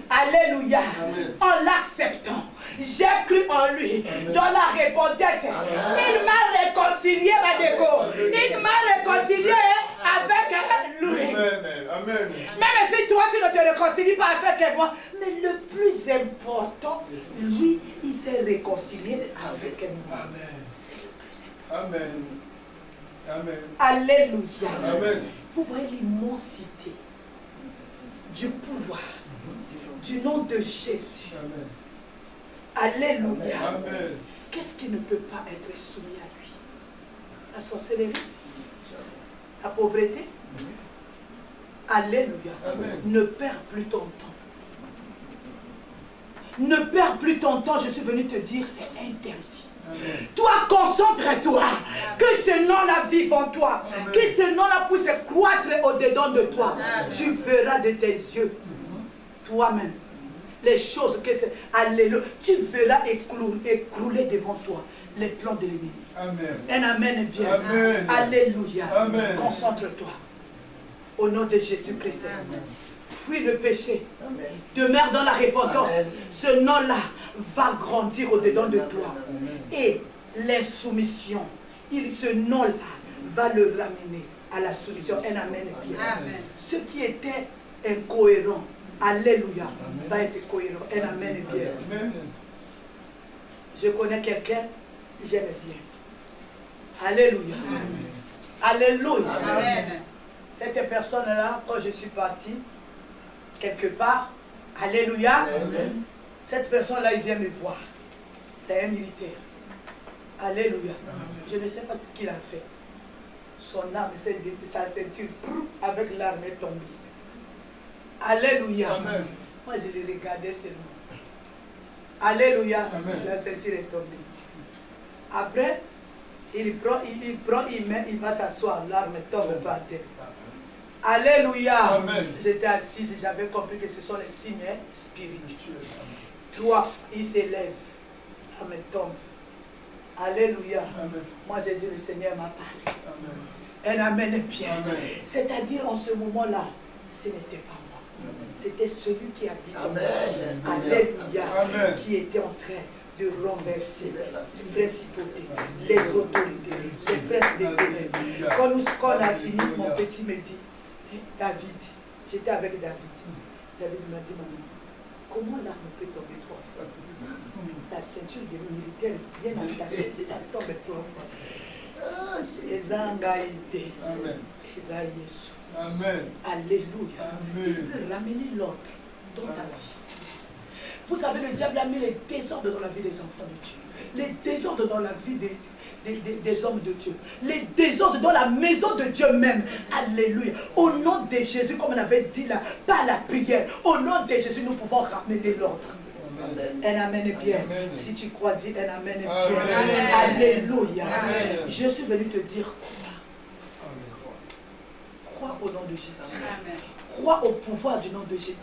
Alléluia. Amen. En l'acceptant, j'ai cru en lui. Dans la repentance, il m'a réconcilié, il m'a réconcilié avec lui. Amen. Amen. Même si toi, tu ne te réconcilies pas avec moi, mais le plus important, lui, il s'est réconcilié avec moi. C'est le plus important. Amen. Amen. Alléluia. Amen. Vous voyez l'immensité du pouvoir du nom de Jésus. Amen. Alléluia. Amen. Qu'est-ce qui ne peut pas être soumis à lui? La sorcellerie? La pauvreté? Alléluia. Amen. Ne perds plus ton temps. Ne perds plus ton temps, je suis venu te dire, c'est interdit. Amen. Toi, concentre-toi. Que ce nom-là vive en toi. Amen. Que ce nom-là puisse croître au-dedans de toi. Amen. Tu verras de tes yeux, toi-même, les choses que c'est. Alléluia. Tu verras écrouler devant toi les plans de l'ennemi. Amen. Un amen est bien. Amen. Alléluia. Amen. Concentre-toi. Au nom de Jésus-Christ. Amen. Fuis le péché. Amen. Demeure dans la repentance. Amen. Ce nom-là va grandir au-dedans de toi. Amen. Et l'insoumission, ce nom-là va le ramener à la soumission. Un amen est bien. Amen. Ce qui était incohérent, alléluia, va être cohérent. Un amen est bien. Amen. Je connais quelqu'un, j'aime bien. Alléluia. Alléluia. Amen. Cette personne-là, quand je suis parti, quelque part, alléluia, Amen. cette personne-là, il vient me voir. C'est un militaire. Alléluia. Je ne sais pas ce qu'il a fait. Son arme, sa ceinture, avec l'arme est tombée. Alléluia. Amen. Moi, je le regardais seulement. Alléluia. Amen. La ceinture est tombée. Après, il va s'asseoir, l'arme tombe par terre. Alléluia. Amen. J'étais assise et j'avais compris que ce sont les signes spirituels. 3 fois, il s'élève, l'arme tombe. Alléluia. Amen. Moi, j'ai dit, le Seigneur m'a parlé. Amen. Un amen est bien. Amen. C'est-à-dire, en ce moment-là, ce n'était pas moi. C'était celui qui habitait en moi. Amen. Alléluia. Amen. Qui était en train de renverser les principautés, les autorités, les princes des ténèbres. Quand on a fini, mon petit me dit, David, j'étais avec David. David m'a dit, maman, comment l'arme peut tomber 3 fois? La ceinture des militaires bien attachée, ça tombe 3 fois. Les angaïtés, Amen. les aïesu. Amen. Alléluia. Amen. Il peut ramener l'ordre dans ta vie. Vous savez, le diable a mis les désordres dans la vie des enfants de Dieu. Les désordres dans la vie des hommes de Dieu. Les désordres dans la maison de Dieu même. Alléluia. Au nom de Jésus, comme on avait dit là, par la prière, au nom de Jésus, nous pouvons ramener l'ordre. Un amen est bien. Amen. Si tu crois, dis un amen est bien. Amen. Alléluia. Amen. Je suis venu te dire, crois frappe au nom de Jésus. Amen. Crois au pouvoir du nom de Jésus.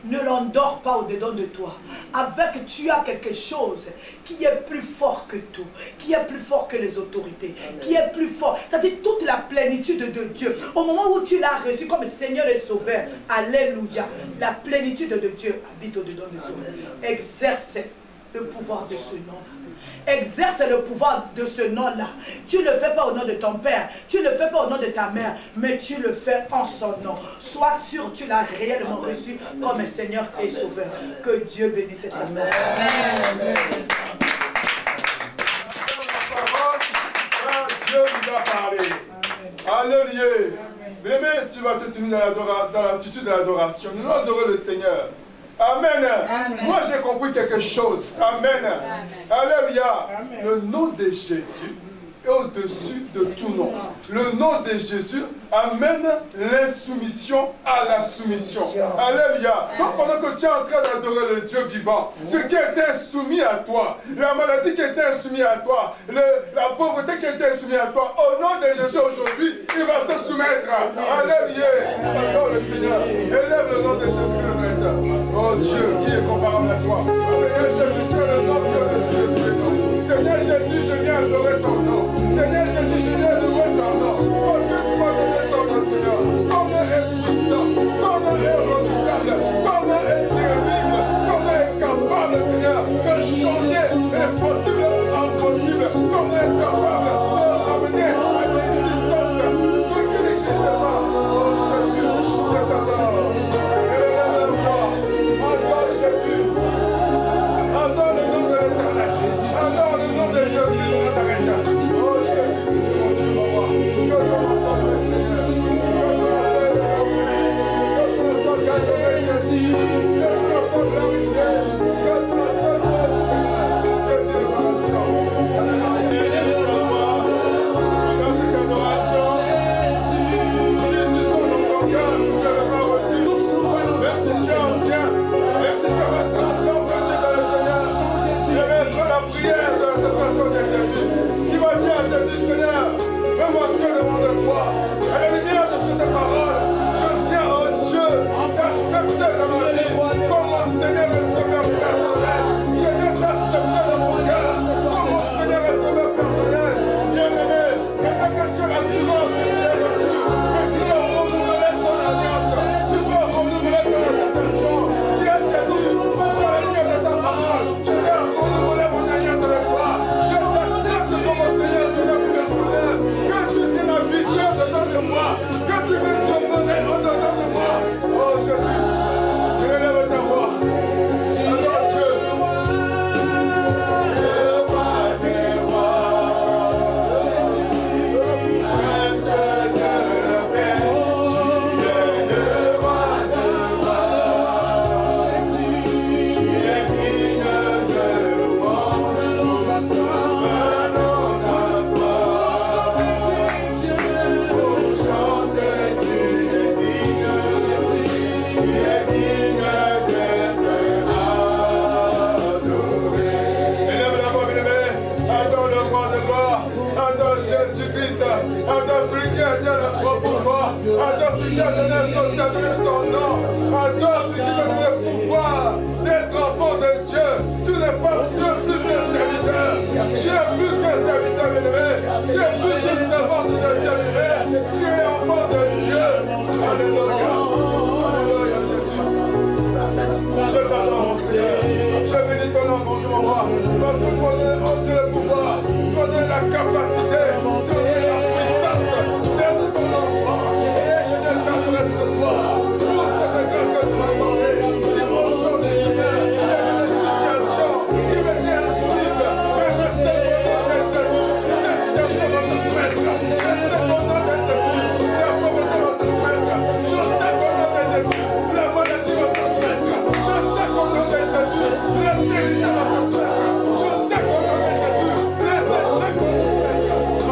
Ne l'endors pas au-dedans de toi. Avec, tu as quelque chose qui est plus fort que tout, qui est plus fort que les autorités, qui est plus fort. C'est-à-dire toute la plénitude de Dieu. Au moment où tu l'as reçu comme Seigneur et Sauveur, alléluia, la plénitude de Dieu habite au-dedans de toi. Exerce le pouvoir de ce nom. Exerce le pouvoir de ce nom-là. Tu ne le fais pas au nom de ton père, tu ne le fais pas au nom de ta mère, mais tu le fais en son nom. Sois sûr, tu l'as réellement reçu comme Seigneur et Sauveur. Que Dieu bénisse sa mère. Amen. Dieu nous a parlé. Alléluia. Bien-aimé, tu vas te tenir dans l'attitude de l'adoration. Nous allons adorer le Seigneur. Amen. Amen. Moi, j'ai compris quelque chose. Amen. Amen. Alléluia. Le nom de Jésus est au-dessus de tout nom. Le nom de Jésus amène l'insoumission à la soumission. Alléluia. Donc pendant que tu es en train d'adorer le Dieu vivant, ce qui était soumis à toi, la maladie qui était soumise à toi, la pauvreté qui était soumise à toi, au nom de Jésus aujourd'hui, il va se soumettre. Alléluia. Adore le Seigneur. Élève le nom de Jésus-Christ. Oh Dieu, qui est comparable à toi? Seigneur Jésus, tu es le nom de Seigneur Jésus, je viens adorer ton nom. Seigneur Jésus, je viens adorer ton nom. Oh Dieu, tu m'as donné ton nom, Seigneur. Ton nom est puissant, ton nom est redoutable, ton nom est terrible, ton nom est capable, Seigneur, de changer l'impossible en possible. Ton nom est capable de ramener à l'existence ce qui n'existe pas. Oh Jésus, je t'adore. Adore Jésus. Adore le nom de l'Éternel. Adore le nom de Jésus de Nazareth. Oh Jésus, mon Dieu, mon roi. Que ton nom soit le Seigneur. Que ton nom soit gagné, Jésus. Que ton nom soit glorifié. Que ton nom soit glorifié, Seigneur. Jésus, l'adoration. Dans cette adoration, si tu sens dans ton cœur, tu ne l'as pas reçu. Même si tu es ancien, même si tu as 30 ans que tu es dans le Seigneur, je vais faire la prière de cette personne de Jésus. Tu vas dire à Jésus, Seigneur, mets-moi seul devant de toi. À la lumière de cette parole, je viens au Dieu t'accepter dans ma vie comme mon Seigneur et Sauveur personnel. Je viens t'accepter dans mon cœur comme mon Seigneur et Sauveur personnel. Bien-aimé, maintenant que tu as l'assurance que tu es reçu, que tu dois renouveler ton alliance, tu dois renouveler ton acceptation. Si à Jésus, par la lumière de ta parole, je viens renouveler mon alliance avec toi. Je t'accepte comme mon Seigneur et Sauveur personnel. Que tu t'es habitué dedans de moi, que tu veux te donner au-dedans de moi. Oh Jésus, élève ta voix. Adore Dieu. Jésus-Christ, adore celui qui a dit le propre mort, adore celui qui a donné son nom, adore celui qui a donné le pouvoir d'être enfant de Dieu. Tu n'es pas Dieu plus qu'un serviteur, tu es plus qu'un serviteur bien-aimé, tu es plus qu'un servant de Dieu bien-aimé, tu es enfant de Dieu. Alléluia, alléluia Jésus. Je t'adore mon Seigneur, je bénis ton nom mon Dieu mon roi, parce que toi tu as le pouvoir, toi tu as la capacité, tu as la puissance d'être ton enfant. Et je te t'adresse ce soir pour cette grâce que tu m'as accordée. Si mon sang de Seigneur, il y a des situations qui me tiennent insoumises, mais je sais qu'au nom de Jésus, cette situation va se soumettre. Je sais qu'au nom de Jésus, la pauvreté va se soumettre. Je sais qu'au nom de Jésus, la maladie va se soumettre. Je sais qu'au nom de Jésus, la stérilité va se soumettre. Je sais qu'au nom de Jésus, les échecs vont se soumettre.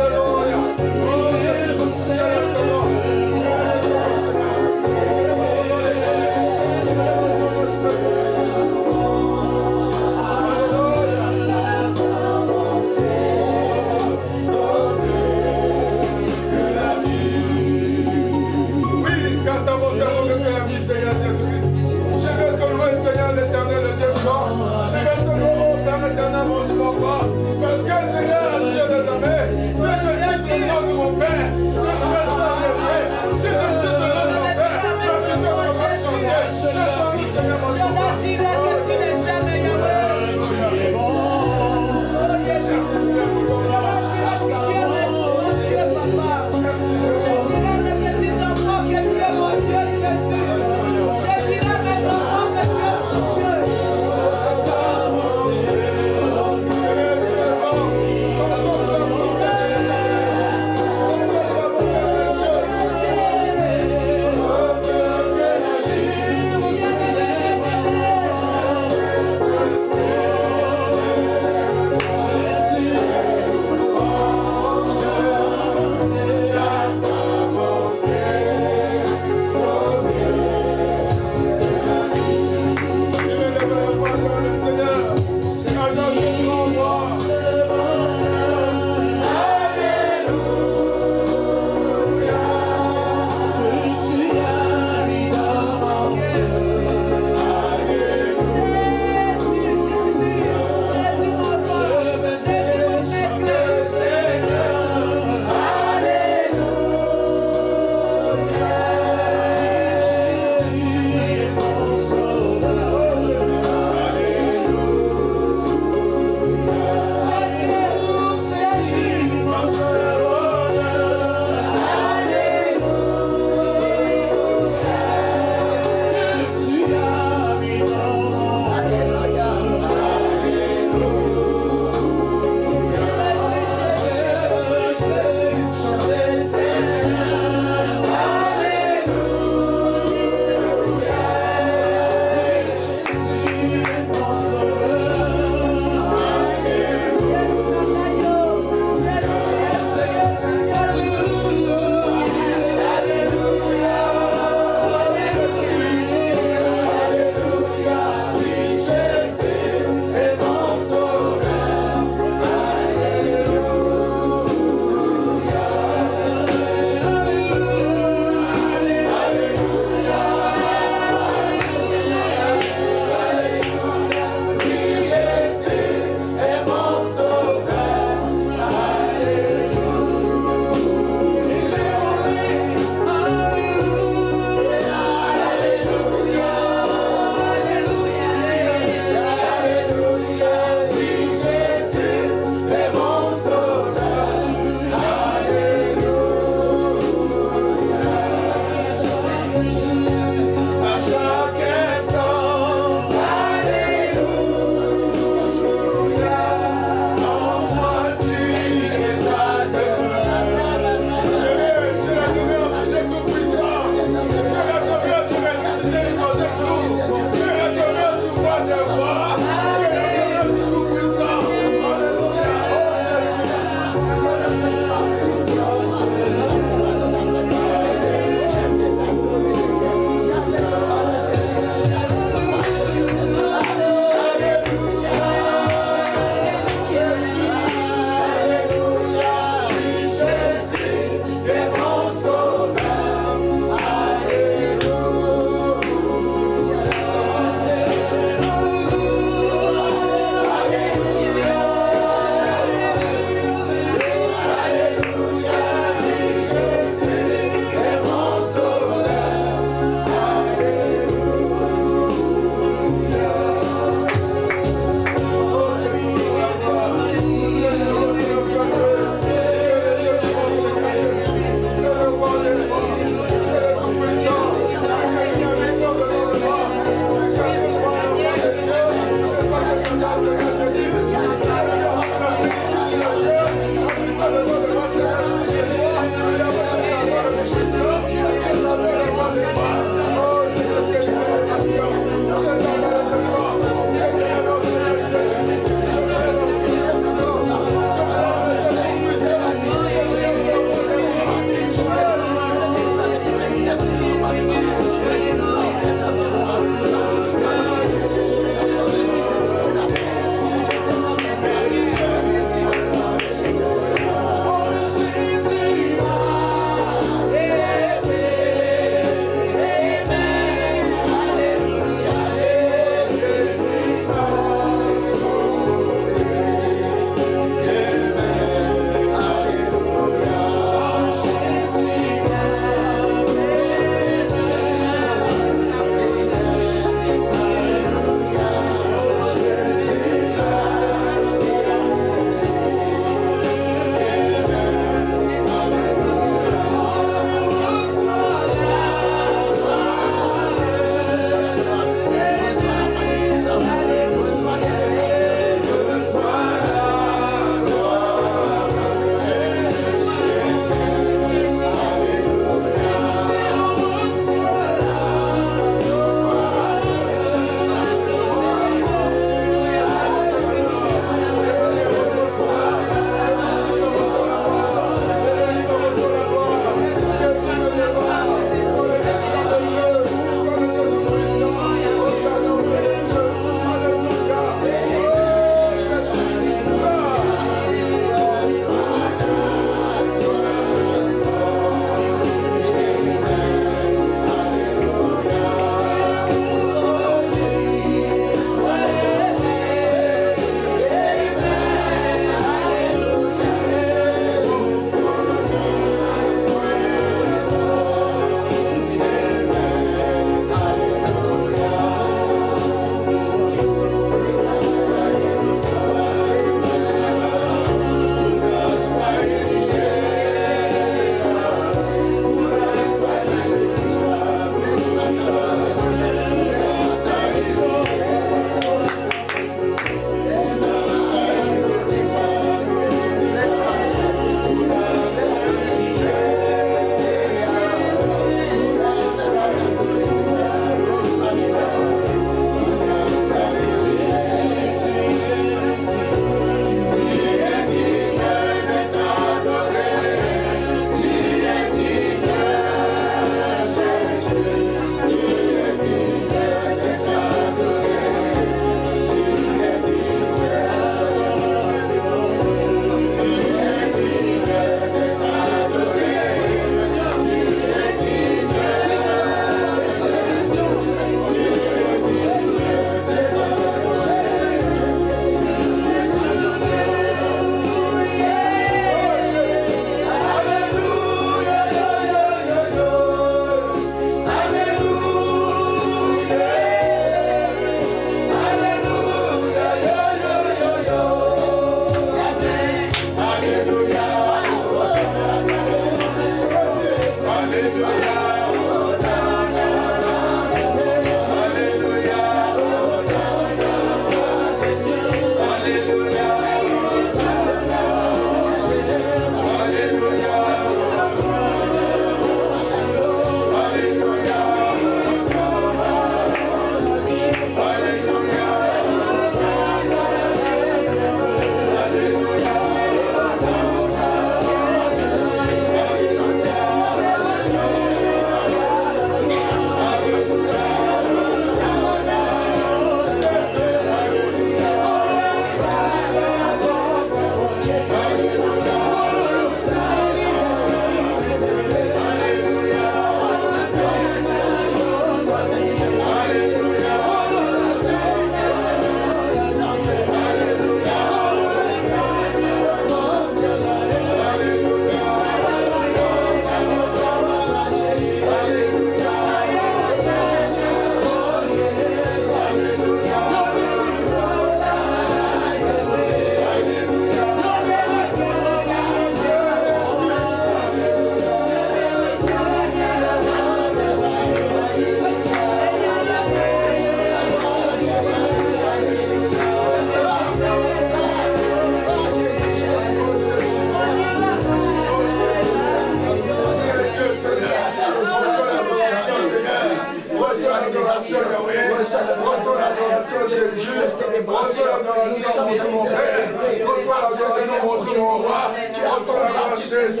Jésus. Reçois l'adoration, mon Dieu, mon Père. Reçois l'adoration, mon Dieu, mon roi. Reçois la gloire, Jésus.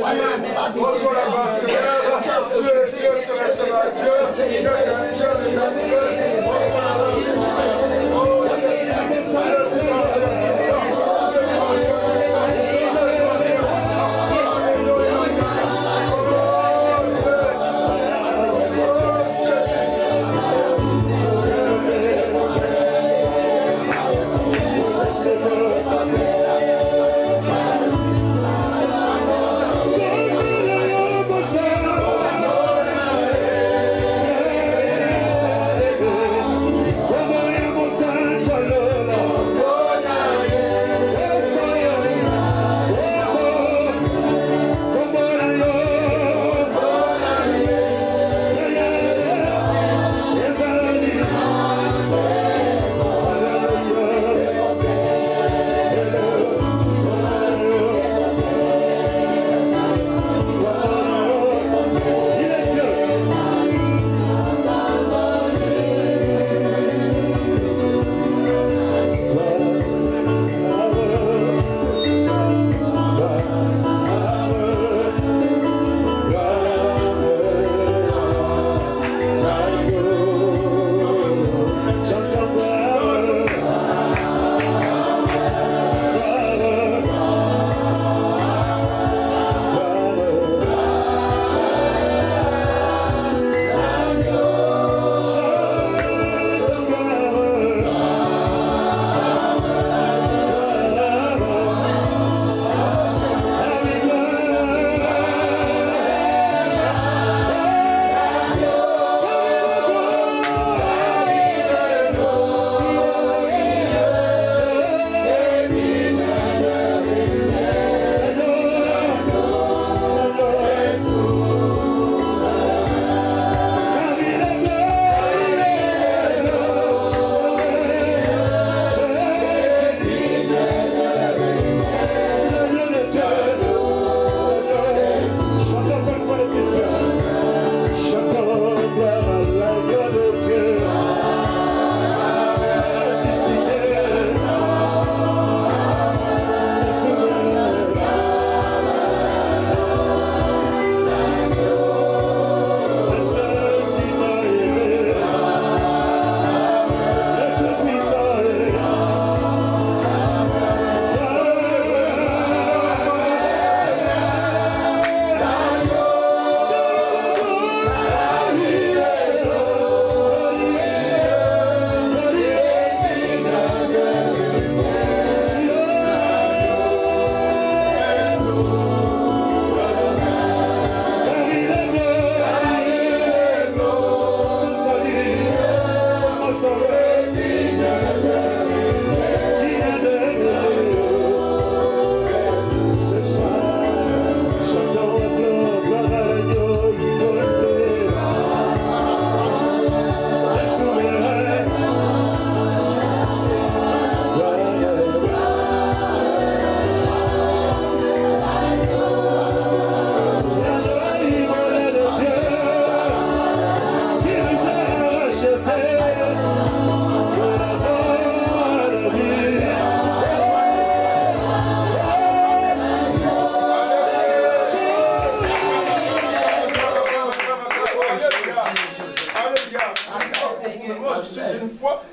Reçois la gloire, Seigneur. Tu es Dieu, tu resteras Dieu. Dieu de ta vie. Reçois l'adoration. Oh,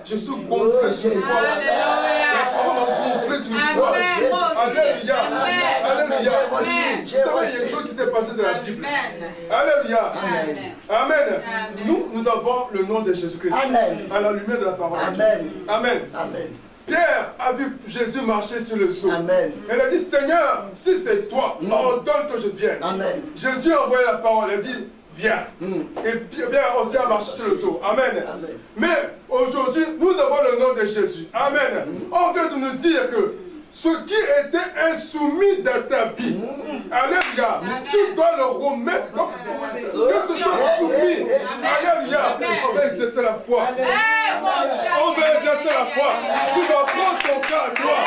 Je suis gonflé d'une foi. La parole m'a gonflé d'une foi. Alléluia. Alléluia. Vous savez, il y a quelque chose qui s'est passé dans la Bible. Alléluia. Amen. Nous avons le nom de Jésus-Christ. À la lumière de la parole. Amen. Amen. Pierre a vu Jésus marcher sur le seau. Elle a dit, Seigneur, si c'est toi, ordonne que je vienne. Jésus a envoyé la parole. Elle a dit, viens. Et Pierre aussi a marché sur le seau. Amen. Mais aujourd'hui, nous avons le nom de Jésus. Amen. On vient de nous dire que ce qui était insoumis dans ta vie, alléluia, tu dois le remettre comme que ce soit soumis. Alléluia. On va exercer la foi. On va exercer la foi. Tu vas prendre ton cas à toi.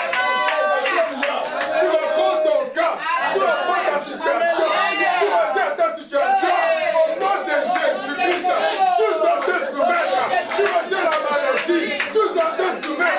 Tu vas prendre ton cas. Tu vas prendre ta situation. Tu vas dire ta situation. Au nom de Jésus-Christ, tu dois te soumettre. Tu vas dire la maladie. Tu dois te soumettre.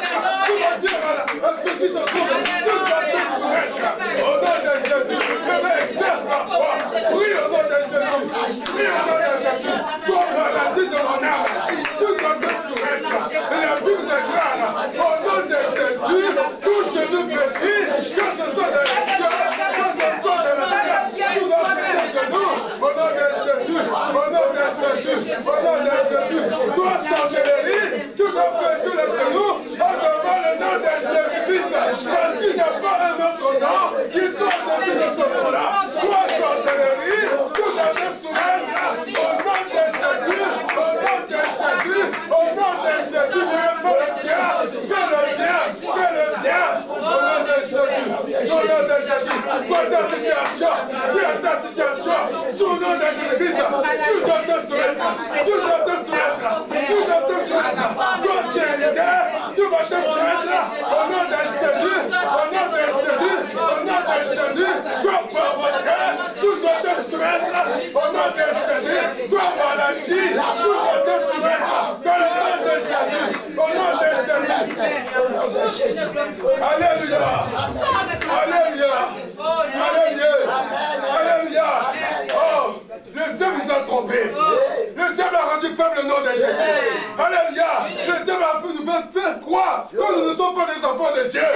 Jésus, toi sorcellerie, tu dois faire sur les genoux, en devant le nom de Jésus-Christ, parce qu'il n'y a pas un autre nom qui soit au-dessus de ce nom-là. Toi sorcellerie, tu dois te soumettre au nom de Jésus, au nom de Jésus, au nom de Jésus, fais le bien, fais le bien, fais le bien, au nom de Jésus, au nom de Jésus, dans ta situation, tu as ta situation, sous le nom de Jésus-Christ, tu dois te soumettre, tu dois te soumettre, tu dois te soumettre, toi tu es leader, tu vas te soumettre, au nom de Jésus, au nom de Jésus, au nom de Jésus, toi pauvreté, tu dois te soumettre, au nom de Jésus, toi maladie, tu dois te soumettre, dans le nom de Jésus, au nom de Jésus. Alléluia. Alléluia. Alléluia. Alléluia. Oh, le diable nous a trompés. Le diable a rendu faible le nom de Jésus. Alléluia. Le diable a fait nous faire croire que nous ne sommes pas des enfants de Dieu.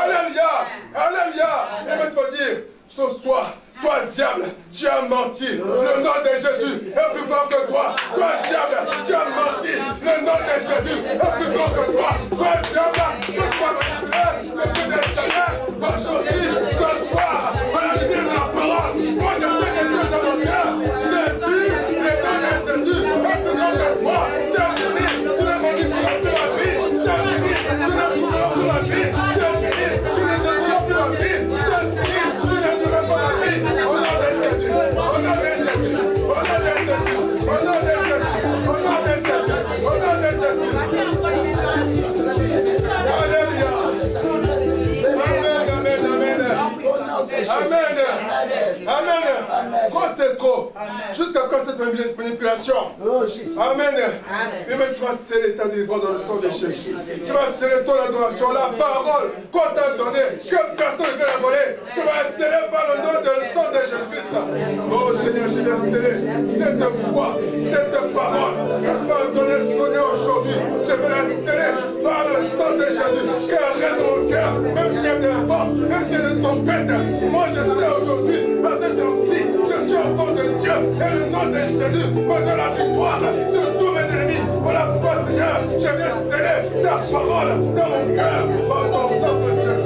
Alléluia. Alléluia. Et il faut dire, ce soir, toi diable, tu as menti. Le nom de Jésus est plus fort que toi. Toi diable, tu as menti. Le nom de Jésus est plus fort que toi. Toi diable, que toi le Dieu des Seigneurs, aujourd'hui, ce soir, à la lumière de la parole, moi je sais que Dieu est dans mon cœur. Jésus, le nom de Jésus est plus fort que toi. Tu as fini, tu n'as pas dit pour la vie. Tu as fini, tu n'as pas dit pour la vie. Tu as fini, tu n'as pas dit pour la vie. Tu as fini, tu n'as pas pour la vie. Au nom de Jésus, au nom de Jésus, au nom de Jésus, au nom de Jésus, au nom de Jésus, au nom de Jésus. Alléluia. Amen, amen, amen. Amen. Trop c'est trop. Jusqu'à quand cette manipulation? Amen. Et même tu vas sceller ta délivrance dans le sang de Jésus. Tu vas sceller ton adoration, la parole qu'on t'a donnée, que personne ne peut la voler. Tu vas sceller par le nom de sang de Jésus-Christ. Oh Seigneur, je vais sceller cette foi, cette parole que tu vas donner sonner aujourd'hui. Je vais la sceller par le sang de Jésus. Car rien dans mon cœur, même s'il y a des forces, même s'il y a des tempêtes, moi je sais aujourd'hui, à cette heure-ci, je suis enfant de Dieu et le nom de Jésus me donne la victoire sur tous mes ennemis. Voilà pourquoi, Seigneur, je viens sceller ta parole dans mon cœur par ton sang précieux.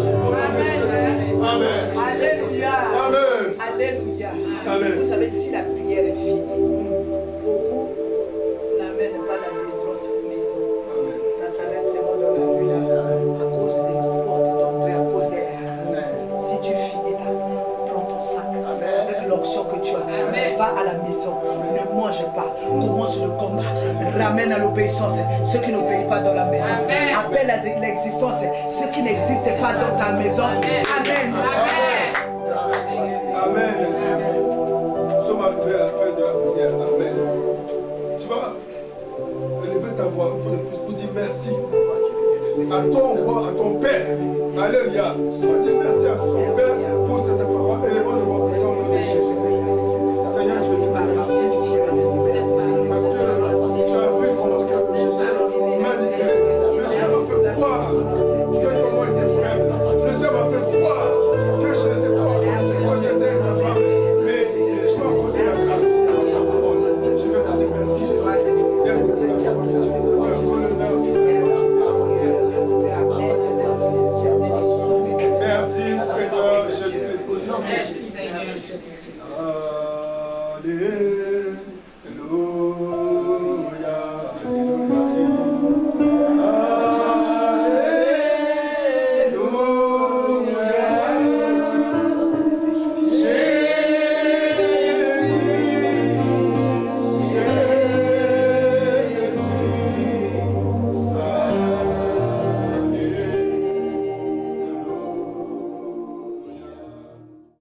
Amen. Alléluia. Amen. Alléluia. Amen. Vous savez, si la prière est finie, beaucoup n'amènent pas la délivrance à la maison. Ça s'arrête seulement dans la rue là, à cause des portes d'entrée, à cause des... Si tu finis là, prends ton sac avec l'onction que tu as. Va à la maison, ne mange pas, commence le combat, ramène à l'obéissance ceux qui n'obéissent pas dans la maison. Appelle à l'existence ceux qui n'existent pas dans ta maison. Amen. Amen. Nous sommes arrivés à la fin de la prière. Amen. Tu vas élever ta voix une fois de plus pour dire merci à ton roi, à ton Père. Alléluia. Tu vas dire merci à son Père.